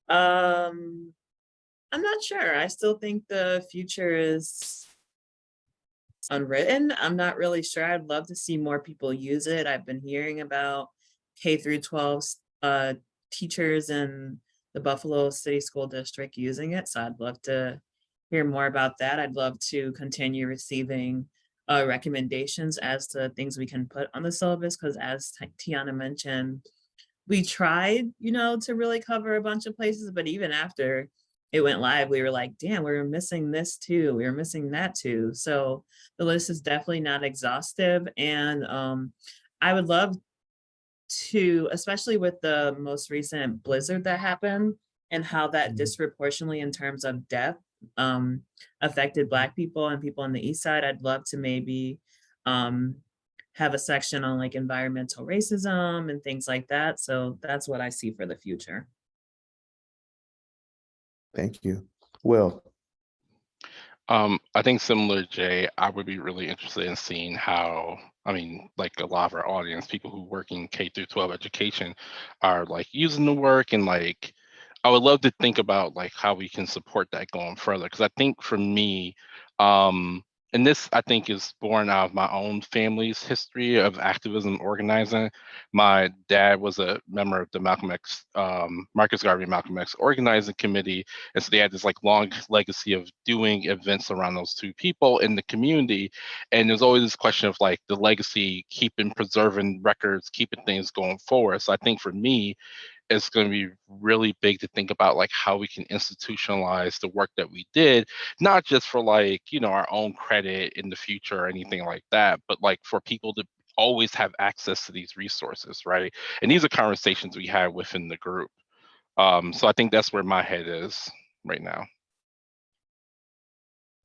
I'm not sure. I still think the future is unwritten. I'm not really sure. I'd love to see more people use it. I've been hearing about K through 12 teachers in the Buffalo City School District using it. So I'd love to hear more about that. I'd love to continue receiving recommendations as to things we can put on the syllabus, because as Tiana mentioned, we tried, to really cover a bunch of places, but even after it went live, we were like, damn, we were missing this too. We were missing that too. So the list is definitely not exhaustive. And I would love to, especially with the most recent blizzard that happened and how that disproportionately in terms of death affected Black people and people on the East Side, I'd love to maybe have a section on like environmental racism and things like that. So that's what I see for the future. Thank you. Will. I think similar to Jay, I would be really interested in seeing how, like a lot of our audience, people who work in K through 12 education are like using the work, and like, I would love to think about like how we can support that going further. Cause I think for me, and this I think is born out of my own family's history of activism organizing. My dad was a member of the Malcolm X, Marcus Garvey Malcolm X organizing committee. And so they had this like long legacy of doing events around those two people in the community. And there's always this question of like the legacy, preserving records, keeping things going forward. So I think for me, it's going to be really big to think about like how we can institutionalize the work that we did, not just for like, our own credit in the future or anything like that, but like for people to always have access to these resources, right? And these are conversations we had within the group. So I think that's where my head is right now.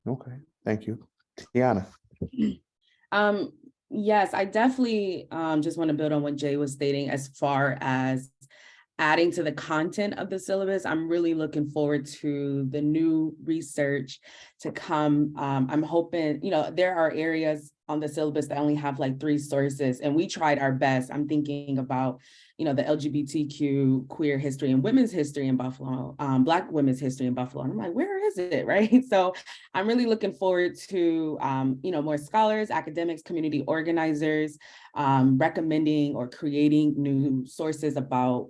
Okay, thank you. Tiana. Yes, I definitely just want to build on what Jay was stating as far as adding to the content of the syllabus. I'm really looking forward to the new research to come. I'm hoping, there are areas on the syllabus that only have like 3 sources, and we tried our best. I'm thinking about, the LGBTQ queer history and women's history in Buffalo, Black women's history in Buffalo. And I'm like, where is it, right? So I'm really looking forward to, more scholars, academics, community organizers, recommending or creating new sources about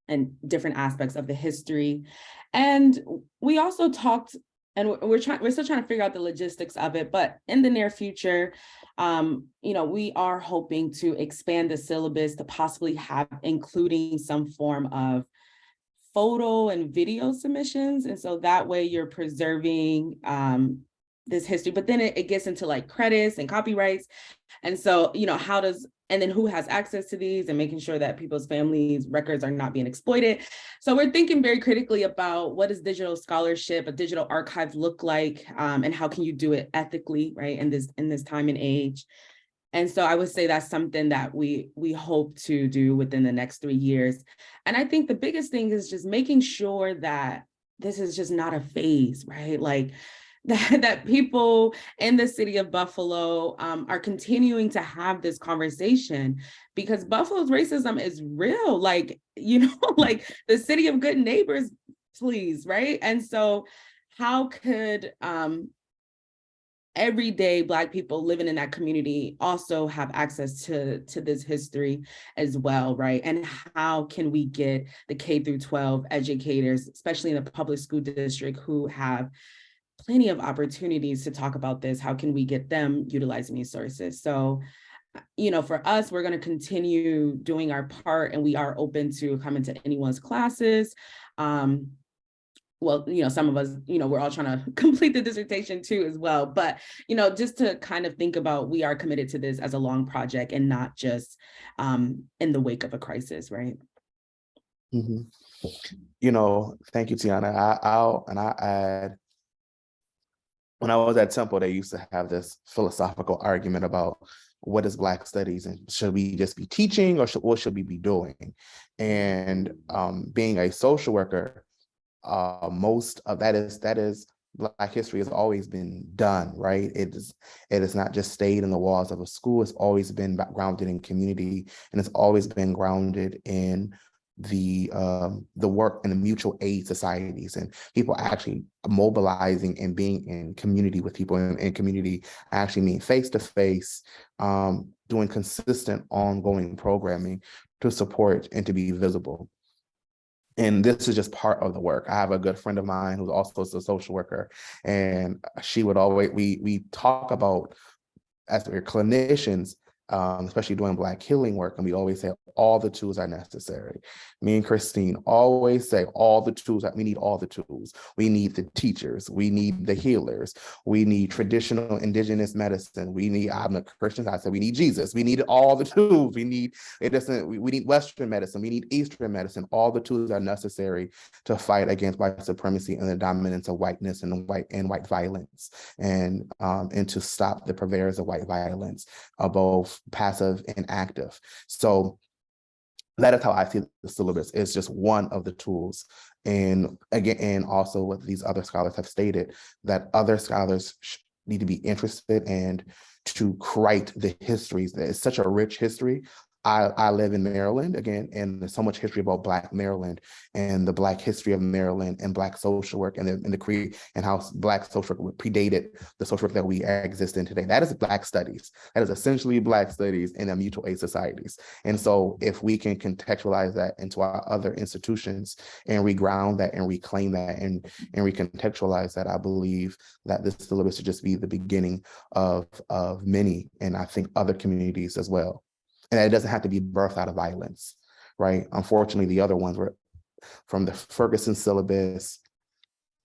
and different aspects of the history. And we also talked, and we're still trying to figure out the logistics of it, but in the near future, we are hoping to expand the syllabus to possibly have including some form of photo and video submissions. And so that way you're preserving this history, but then it gets into like credits and copyrights. And so, and then who has access to these, and making sure that people's families' records are not being exploited. So we're thinking very critically about what does digital scholarship, a digital archive look like, and how can you do it ethically, right, in this time and age. And so I would say that's something that we hope to do within the next 3 years. And I think the biggest thing is just making sure that this is just not a phase, right? Like that people in the city of Buffalo are continuing to have this conversation, because Buffalo's racism is real. Like, like the city of good neighbors, please, right? And so how could everyday Black people living in that community also have access to this history as well, right? And how can we get the K through 12 educators, especially in the public school district, who have plenty of opportunities to talk about this, how can we get them utilizing these sources? So, for us, we're going to continue doing our part, and we are open to coming to anyone's classes. Well, some of us, we're all trying to complete the dissertation too as well. But, just to kind of think about, we are committed to this as a long project and not just in the wake of a crisis, right? Mhm. Thank you, Tiana. I'll add, when I was at Temple, they used to have this philosophical argument about what is Black studies and should we just be teaching or what should we be doing? And being a social worker, most of that is Black history has always been done, right? It is not just stayed in the walls of a school. It's always been grounded in community, and it's always been grounded in the work and the mutual aid societies and people actually mobilizing and being in community with people in community, actually meeting face to face, doing consistent ongoing programming to support and to be visible. And this is just part of the work. I have a good friend of mine who's also a social worker, and she would always, we talk about, as we're clinicians, especially doing Black healing work, and we always say all the tools are necessary. Me and Christine always say all the tools, that we need all the tools. We need the teachers, we need the healers, we need traditional indigenous medicine, we need, I'm a Christian, I said we need Jesus, we need all the tools, we need Western medicine, we need Eastern medicine. All the tools are necessary to fight against white supremacy and the dominance of whiteness and white violence, and to stop the purveyors of white violence, both passive and active. So that is how I see the syllabus. It's just one of the tools. And again, and also what these other scholars have stated, that other scholars need to be interested and to write the histories. It's such a rich history. I live in Maryland, again, and there's so much history about Black Maryland and the Black history of Maryland and Black social work and how Black social work predated the social work that we exist in today. That is Black studies. That is essentially Black studies in the mutual aid societies. And so if we can contextualize that into our other institutions and reground that and reclaim that and recontextualize that, I believe that this syllabus should just be the beginning of many, and I think other communities as well. And it doesn't have to be birthed out of violence, right? Unfortunately, the other ones were from the Ferguson syllabus,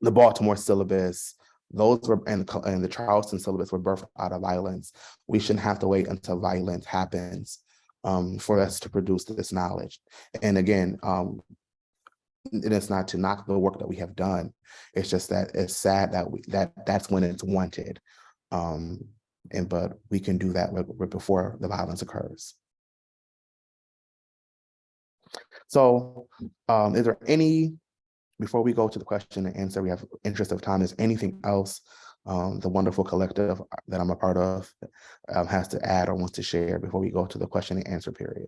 the Baltimore syllabus, those were, and the Charleston syllabus were birthed out of violence. We shouldn't have to wait until violence happens for us to produce this knowledge. And again, it is not to knock the work that we have done. It's just that it's sad that that's when it's wanted. But we can do that before the violence occurs. So is there before we go to the question and answer, we have interest of time, is anything else the wonderful collective that I'm a part of has to add or wants to share before we go to the question and answer period?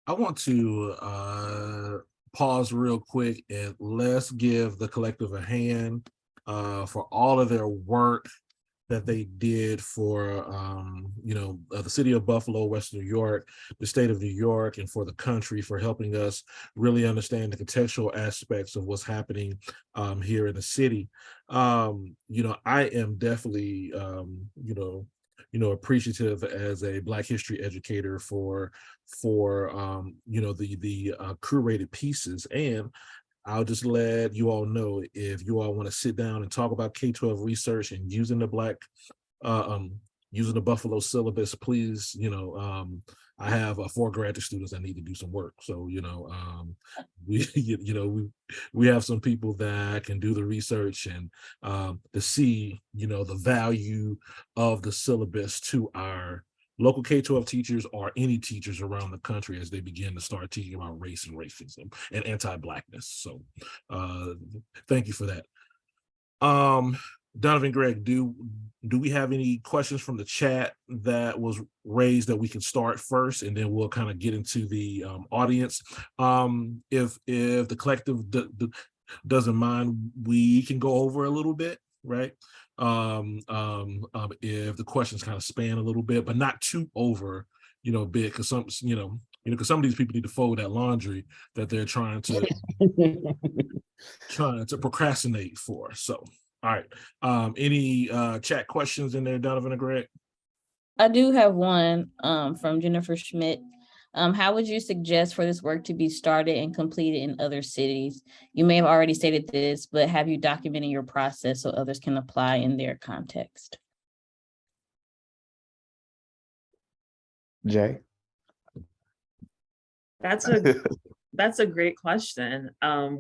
I want to pause real quick and let's give the collective a hand for all of their work that they did for, the city of Buffalo, Western New York, the state of New York, and for the country, for helping us really understand the contextual aspects of what's happening here in the city. I am definitely, appreciative as a Black history educator for the curated pieces. And I'll just let you all know, if you all want to sit down and talk about K-12 research and using the Buffalo syllabus, please, I have 4 graduate students that need to do some work. So, we have some people that can do the research and to see, the value of the syllabus to our local K-12 teachers or any teachers around the country as they begin to start teaching about race and racism and anti-Blackness. So thank you for that. Donovan, Greg, do we have any questions from the chat that was raised that we can start first, and then we'll kind of get into the audience. If the collective doesn't mind, we can go over a little bit, right? If the questions kind of span a little bit, but not too over, big, because some of these people need to fold that laundry that they're trying to procrastinate for. So, all right. Any chat questions in there, Donovan or Greg? I do have one from Jennifer Schmidt. How would you suggest for this work to be started and completed in other cities? You may have already stated this, but have you documented your process so others can apply in their context? Jay? That's a great question.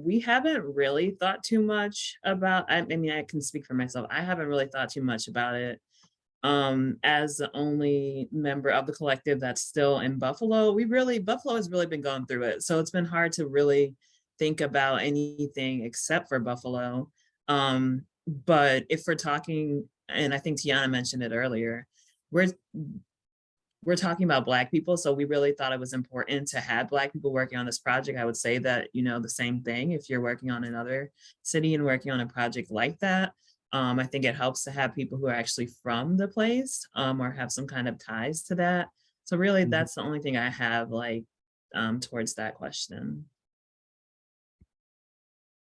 We haven't really thought too much about, I mean, I can speak for myself. I haven't really thought too much about it. As the only member of the collective that's still in Buffalo, Buffalo has really been going through it. So it's been hard to really think about anything except for Buffalo. But if we're talking, and I think Tiana mentioned it earlier, we're talking about Black people. So we really thought it was important to have Black people working on this project. I would say that, the same thing if you're working on another city and working on a project like that. I think it helps to have people who are actually from the place or have some kind of ties to that. So really, that's the only thing I have towards that question.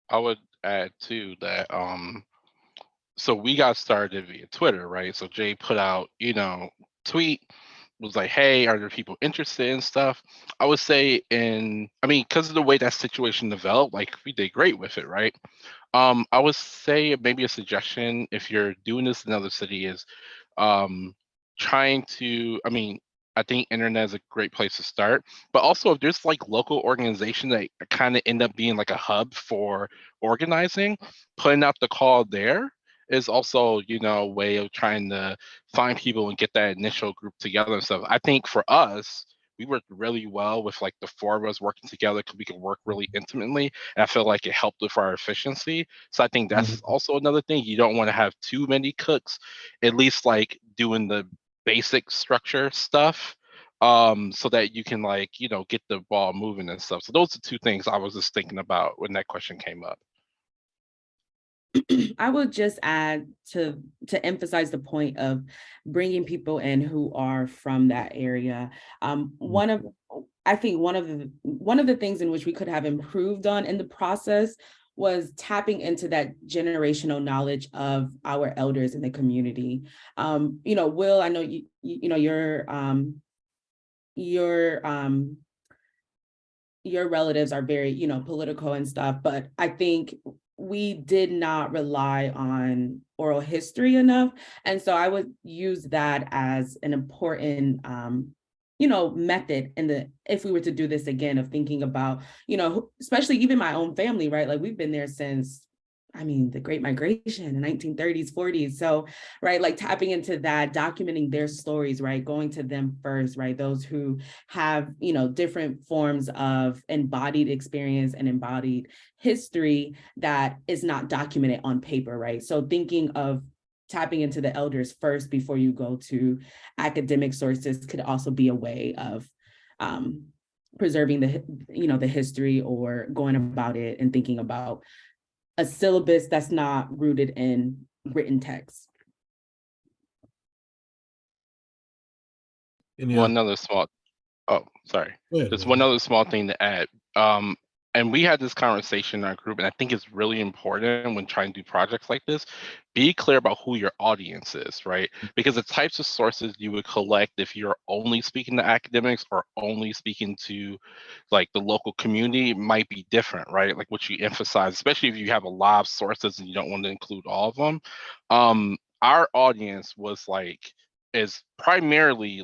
I would add too that so we got started via Twitter, right? So Jay put out, tweet, was like, hey, are there people interested in stuff? I would say because of the way that situation developed, we did great with it, right? I would say maybe a suggestion if you're doing this in another city is trying to, I think internet is a great place to start, but also if there's local organization that kind of end up being a hub for organizing, putting out the call there is also, a way of trying to find people and get that initial group together and stuff. I think for us, we worked really well with the 4 of us working together because we could work really intimately. And I feel like it helped with our efficiency. So I think that's also another thing. You don't want to have too many cooks, at least doing the basic structure stuff so that you can get the ball moving and stuff. So those are 2 things I was just thinking about when that question came up. I would just add to emphasize the point of bringing people in who are from that area. One of the things in which we could have improved on in the process was tapping into that generational knowledge of our elders in the community. Will, I know your relatives are very, political and stuff, but I think we did not rely on oral history enough. And so I would use that as an important, method if we were to do this again, of thinking about, especially even my own family, right? We've been there since, the Great Migration in the 1930s, 40s. So, right, tapping into that, documenting their stories, right, going to them first, right, those who have, different forms of embodied experience and embodied history that is not documented on paper, right? So thinking of tapping into the elders first before you go to academic sources could also be a way of preserving the history, or going about it and thinking about a syllabus that's not rooted in written text. One other small, just one other small thing to add. And we had this conversation in our group, and I think it's really important when trying to do projects like this, be clear about who your audience is, right? Because the types of sources you would collect if you're only speaking to academics or only speaking to the local community might be different, right? What you emphasize, especially if you have a lot of sources and you don't want to include all of them. Our audience was is primarily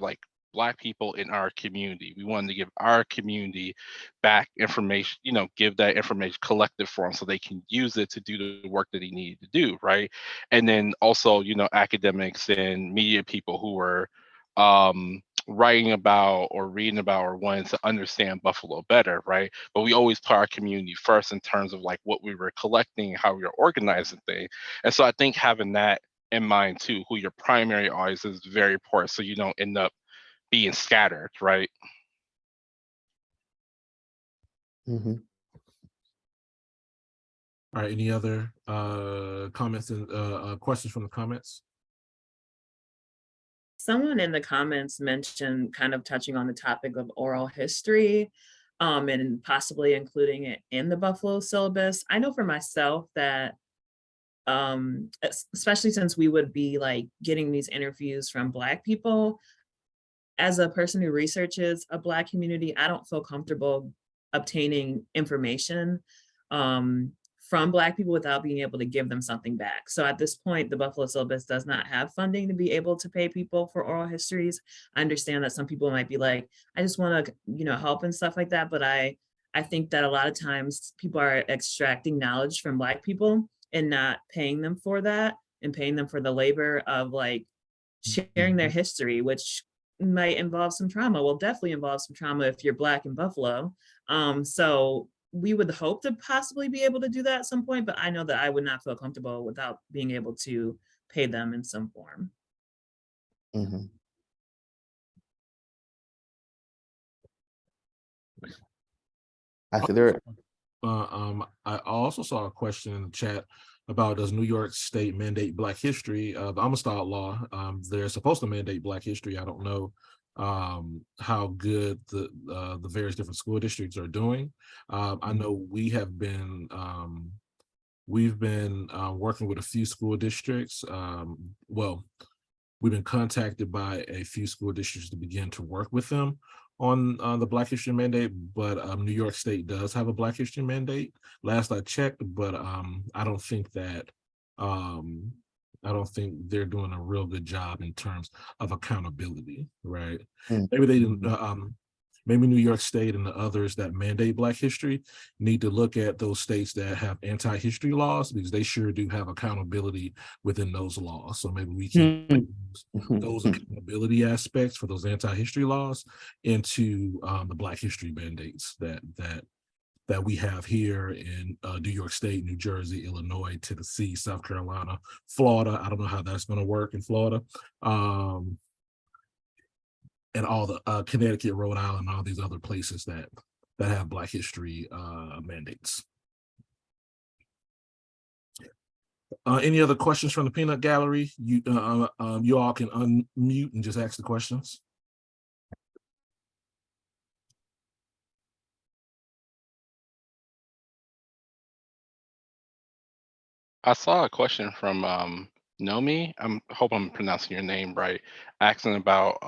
Black people in our community. We wanted to give our community back information, give that information collected for them so they can use it to do the work that he needed to do, right? And then also, academics and media people who were writing about or reading about or wanting to understand Buffalo better, right? But we always put our community first in terms of like what we were collecting, how we were organizing things. And so I think having that in mind too, who your primary audience is very important, so you don't end up being scattered, right? Mhm. All right, any other comments and questions from the comments? Someone in the comments mentioned kind of touching on the topic of oral history and possibly including it in the Buffalo syllabus. I know for myself that especially since we would be like getting these interviews from Black people, as a person who researches a Black community, I don't feel comfortable obtaining information from Black people without being able to give them something back. So at this point, the Buffalo syllabus does not have funding to be able to pay people for oral histories. I understand that some people might be like, I just want to, help and stuff like that. But I think that a lot of times people are extracting knowledge from Black people and not paying them for that and paying them for the labor of like sharing their history, which might involve some trauma. Will definitely involve some trauma if you're Black in Buffalo. So we would hope to possibly be able to do that at some point, but I know that I would not feel comfortable without being able to pay them in some form. Mhm. I think there. I also saw a question in the chat about, does New York State mandate Black history? The Amistad law, they're supposed to mandate Black history. I don't know how good the various different school districts are doing. I know we have been working with a few school districts. Well, we've been contacted by a few school districts to begin to work with them on the Black History Mandate, but New York State does have a Black History Mandate. Last I checked, but I don't think they're doing a real good job in terms of accountability, right? Mm. Maybe they didn't. Maybe New York State and the others that mandate Black history need to look at those states that have anti-history laws, because they sure do have accountability within those laws. So maybe we can use those accountability aspects for those anti-history laws into the Black history mandates that we have here in New York State, New Jersey, Illinois, Tennessee, South Carolina, Florida. I don't know how that's going to work in Florida. And all the Connecticut, Rhode Island, and all these other places that have Black history mandates. Any other questions from the peanut gallery? You all can unmute and just ask the questions. I saw a question from Nomi. I hope I'm pronouncing your name right, asking about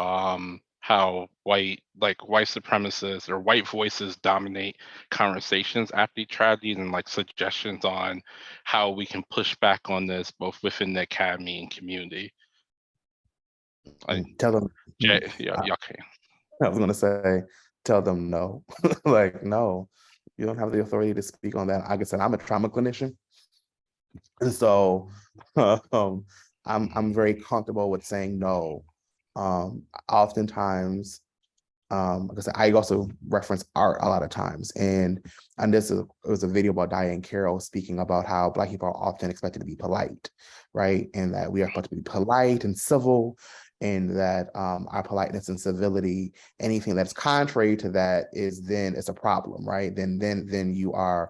how white supremacists or white voices dominate conversations after tragedies, and like suggestions on how we can push back on this both within the academy and community. Tell them. Y'all can. I was gonna say, tell them no. Like, no, you don't have the authority to speak on that. Like I said, I'm a trauma clinician. And so I'm very comfortable with saying no. Oftentimes, like I said, I also reference art a lot of times. And this was a video about Diane Carroll speaking about how Black people are often expected to be polite, right? And that we are supposed to be polite and civil, and that our politeness and civility, anything that's contrary to that it's a problem, right? Then you are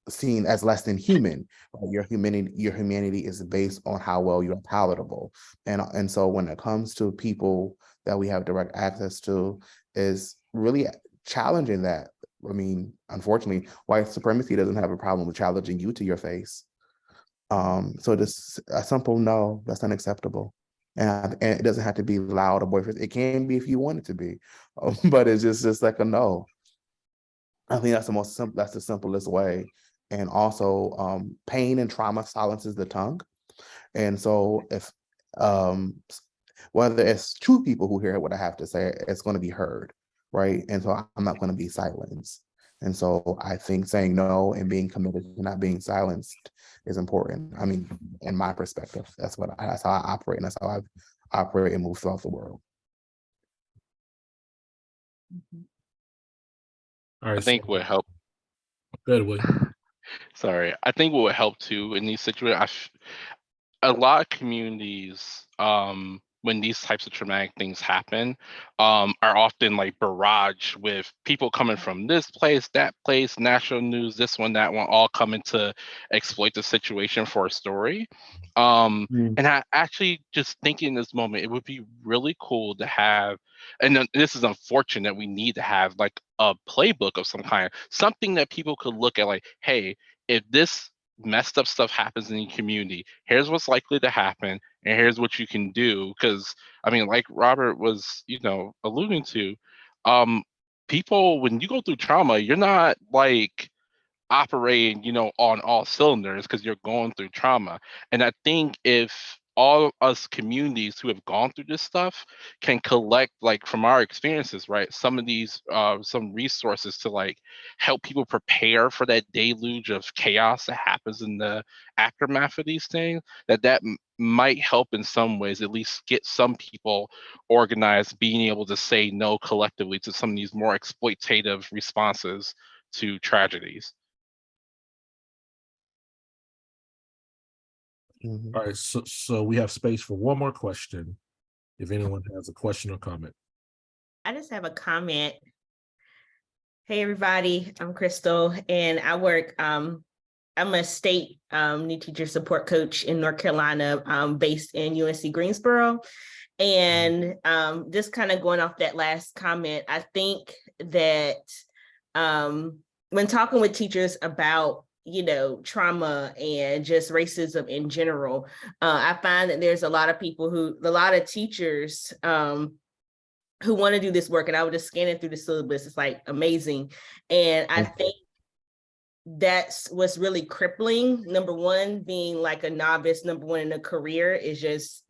seen as less than human. Right? Your humanity is based on how well you're palatable. And so when it comes to people that we have direct access to, is really challenging that. I mean, unfortunately, white supremacy doesn't have a problem with challenging you to your face. So just a simple no, that's unacceptable. And it doesn't have to be loud or boisterous. It can be if you want it to be, but it's just like a no. I think that's the simplest way. And also, pain and trauma silences the tongue. And so if whether it's two people who hear what I have to say, it's going to be heard, right? And so I'm not going to be silenced. And so I think saying no and being committed to not being silenced is important. I mean, in my perspective, that's how I operate, and that's how I operate and move throughout the world. All right. I think what help. Good, William. Sorry, I think what would help too in these situations, a lot of communities, when these types of traumatic things happen, are often like barraged with people coming from this place, that place, national news, this one, that one, all coming to exploit the situation for a story. And I actually just thinking in this moment, it would be really cool to have, and then this is unfortunate, we need to have like a playbook of some kind, something that people could look at like, hey, if this messed up stuff happens in the community, here's what's likely to happen, and here's what you can do. Because I mean, like Robert was, alluding to, people, when you go through trauma, you're not like operating, on all cylinders because you're going through trauma. And I think if all us communities who have gone through this stuff can collect, like from our experiences, right, some of these some resources to like help people prepare for that deluge of chaos that happens in the aftermath of these things, that might help in some ways, at least get some people organized, being able to say no collectively to some of these more exploitative responses to tragedies. All right, so we have space for one more question. If anyone has a question or comment. I just have a comment. Hey, everybody, I'm Crystal, and I work, I'm a state new teacher support coach in North Carolina, based in UNC Greensboro. And just kind of going off that last comment, I think that when talking with teachers about trauma and just racism in general, I find that there's a lot of teachers who want to do this work. And I was just scanning through the syllabus. It's like amazing. And I think that's what's really crippling. Number one, being like a novice, number one in a career is just,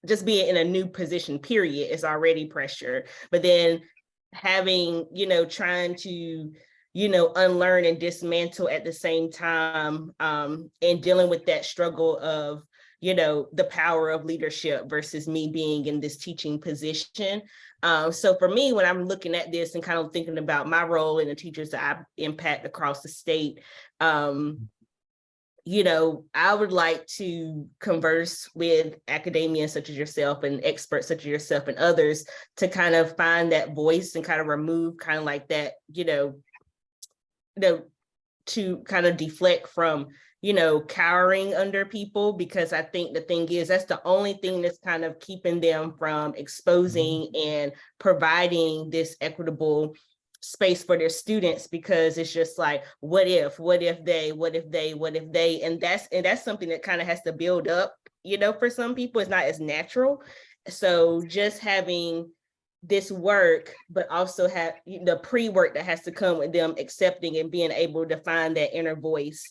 just being in a new position, period, is already pressure. But then having, trying to unlearn and dismantle at the same time, and dealing with that struggle of, the power of leadership versus me being in this teaching position. So for me, when I'm looking at this and kind of thinking about my role and the teachers that I impact across the state, I would like to converse with academia such as yourself and experts such as yourself and others to kind of find that voice and kind of remove kind of like that, to kind of deflect from, cowering under people, because I think the thing is, that's the only thing that's kind of keeping them from exposing and providing this equitable space for their students, because it's just like, what if they, and that's something that kind of has to build up, for some people. It's not as natural. So just having this work, but also have the pre-work that has to come with them accepting and being able to find that inner voice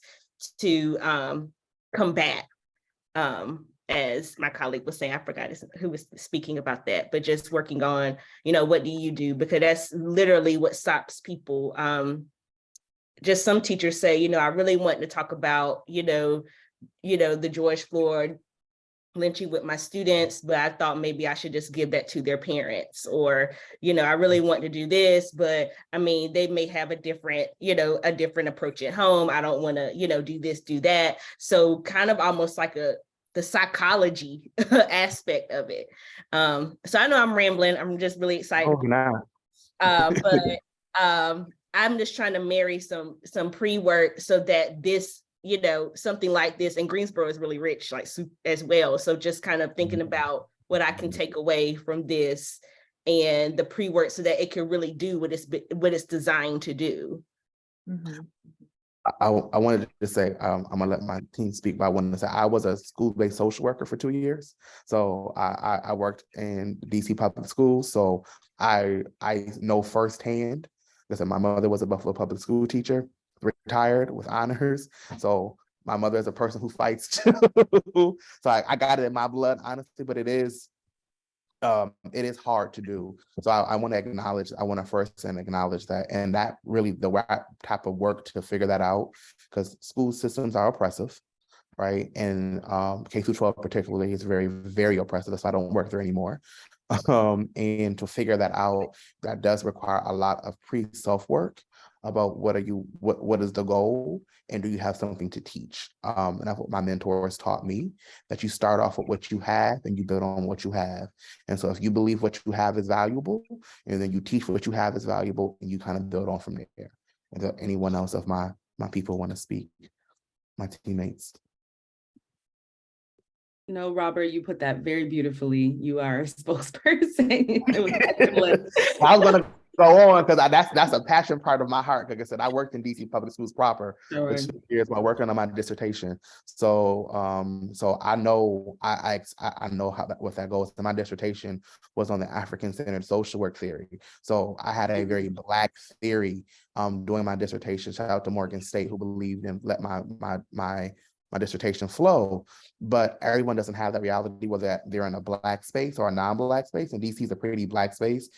to combat, as my colleague was saying, I forgot who was speaking about that, but just working on, what do you do? Because that's literally what stops people. Just some teachers say, I really want to talk about, the George Floyd lynching with my students, but I thought maybe I should just give that to their parents, or, I really want to do this, but I mean, they may have a different approach at home. I don't want to, do this, do that. So kind of almost like the psychology aspect of it. So I know I'm rambling. I'm just really excited. But I'm just trying to marry some pre-work so that this, something like this, and Greensboro is really rich, like as well. So just kind of thinking about what I can take away from this and the pre-work so that it can really do what it's designed to do. I wanted to say, I'm gonna let my team speak, but I wanted to say I was a school-based social worker for 2 years. So I worked in DC public schools. So I know firsthand. Listen, my mother was a Buffalo public school teacher, retired with honors. So my mother is a person who fights too. So I got it in my blood, honestly, but it is it is hard to do. So I want to first acknowledge that, and that really the type of work to figure that out, because school systems are oppressive, right? And K through 12 particularly is very, very oppressive. So I don't work there anymore. And to figure that out, that does require a lot of self work about what is the goal, and do you have something to teach? And that's what my mentors taught me, that you start off with what you have and you build on what you have. And so if you believe what you have is valuable, and then you teach what you have is valuable, and you kind of build on from there. And if anyone else of my people want to speak, my teammates. No, Robert, you put that very beautifully. You are a spokesperson. It was excellent. I was gonna go on because that's a passion part of my heart. Like I said, I worked in DC public schools proper for 2 years while working on my dissertation. So so I know I know what that goes. And my dissertation was on the African-centered social work theory. So I had a very Black theory doing my dissertation. Shout out to Morgan State, who believed in let my dissertation flow, but everyone doesn't have that reality, whether they're in a Black space or a non-Black space, and DC is a pretty Black space,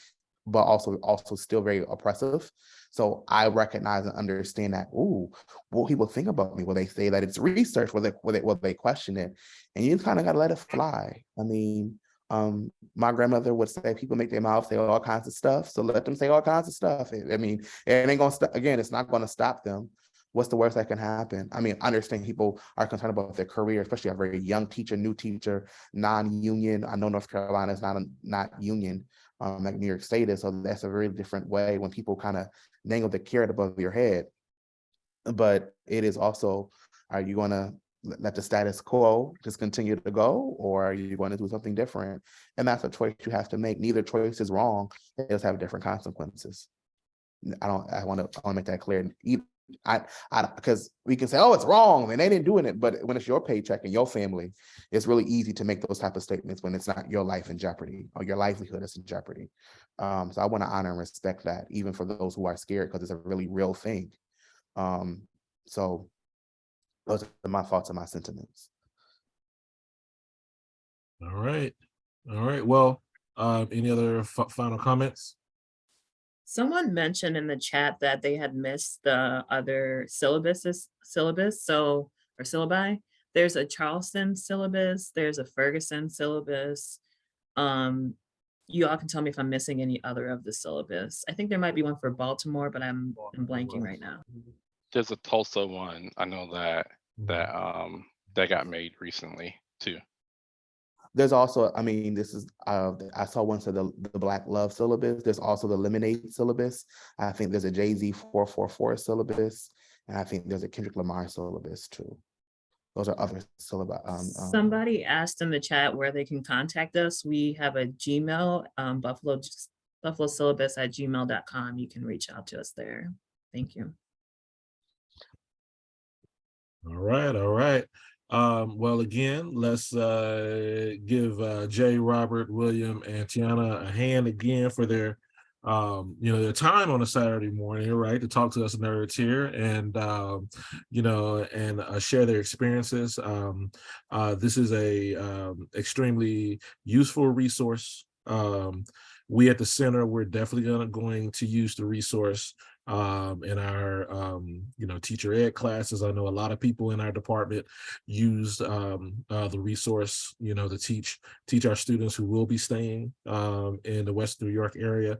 but also still very oppressive. So I recognize and understand that, what people think about me, will they say that it's research, will they question it? And you kind of gotta let it fly. I mean, my grandmother would say people make their mouth say all kinds of stuff, so let them say all kinds of stuff. I mean, it ain't gonna stop, again, it's not gonna stop them. What's the worst that can happen? I mean, I understand people are concerned about their career, especially a very young teacher, new teacher, non-union. I know North Carolina is not union, like New York State is, so that's a very different way when people kind of dangle the carrot above your head. But it is also, are you going to let the status quo just continue to go, or are you going to do something different? And that's a choice you have to make. Neither choice is wrong. It just have different consequences. I want to make that clear. Because we can say, oh, it's wrong and they didn't doing it, but when it's your paycheck and your family, it's really easy to make those type of statements when it's not your life in jeopardy or your livelihood is in jeopardy. So I want to honor and respect that, even for those who are scared, because it's a really real thing. So those are my thoughts and my sentiments. All right. Well, any other final comments? Someone mentioned in the chat that they had missed the other syllabus. So, or syllabi. There's a Charleston syllabus. There's a Ferguson syllabus. You all can tell me if I'm missing any other of the syllabus. I think there might be one for Baltimore, but I'm blanking right now. There's a Tulsa one. I know that got made recently too. There's also, I mean, this is, I saw one to the Black Love syllabus. There's also the Lemonade syllabus. I think there's a Jay-Z 444 syllabus. And I think there's a Kendrick Lamar syllabus too. Those are other syllabi. Somebody asked in the chat where they can contact us. We have a Gmail, buffalosyllabus@gmail.com. You can reach out to us there. Thank you. All right. Well, again, let's give Jay, Robert, William, and Tiana a hand again for their their time on a Saturday morning, right, to talk to us nerds here and share their experiences. This is a extremely useful resource. We at the center, we're definitely going to use the resource in our teacher ed classes. I know a lot of people in our department use the resource to teach our students who will be staying in the West New York area.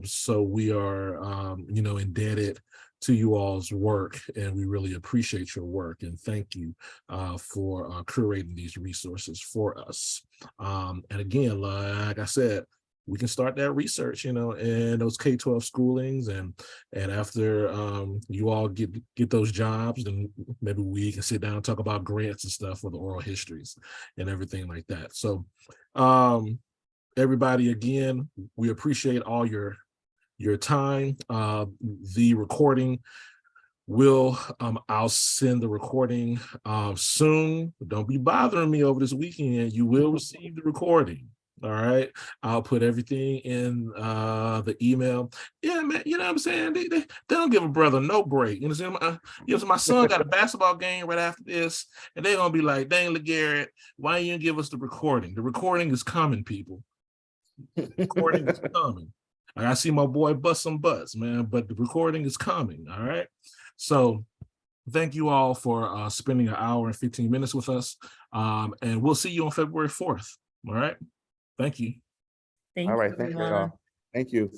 So we are indebted to you all's work, and we really appreciate your work, and thank you for curating these resources for us. And again, like I said, we can start that research, in those K-12 schoolings, and after you all get those jobs, then maybe we can sit down and talk about grants and stuff for the oral histories and everything like that. So everybody, again, we appreciate all your time. The recording I'll send the recording soon. Don't be bothering me over this weekend. You will receive the recording. All right, I'll put everything in the email. Yeah, man, you know what I'm saying? They don't give a brother no break. You know, my son got a basketball game right after this, and they're gonna be like, dang, LeGarrette, why you didn't give us the recording? The recording is coming, people. Recording is coming. I see my boy bust some butts, man, but the recording is coming. All right. So thank you all for spending an hour and 15 minutes with us. And we'll see you on February 4th. All right. Thank you. Thank All you, right, thank you everyone. all. Thank you.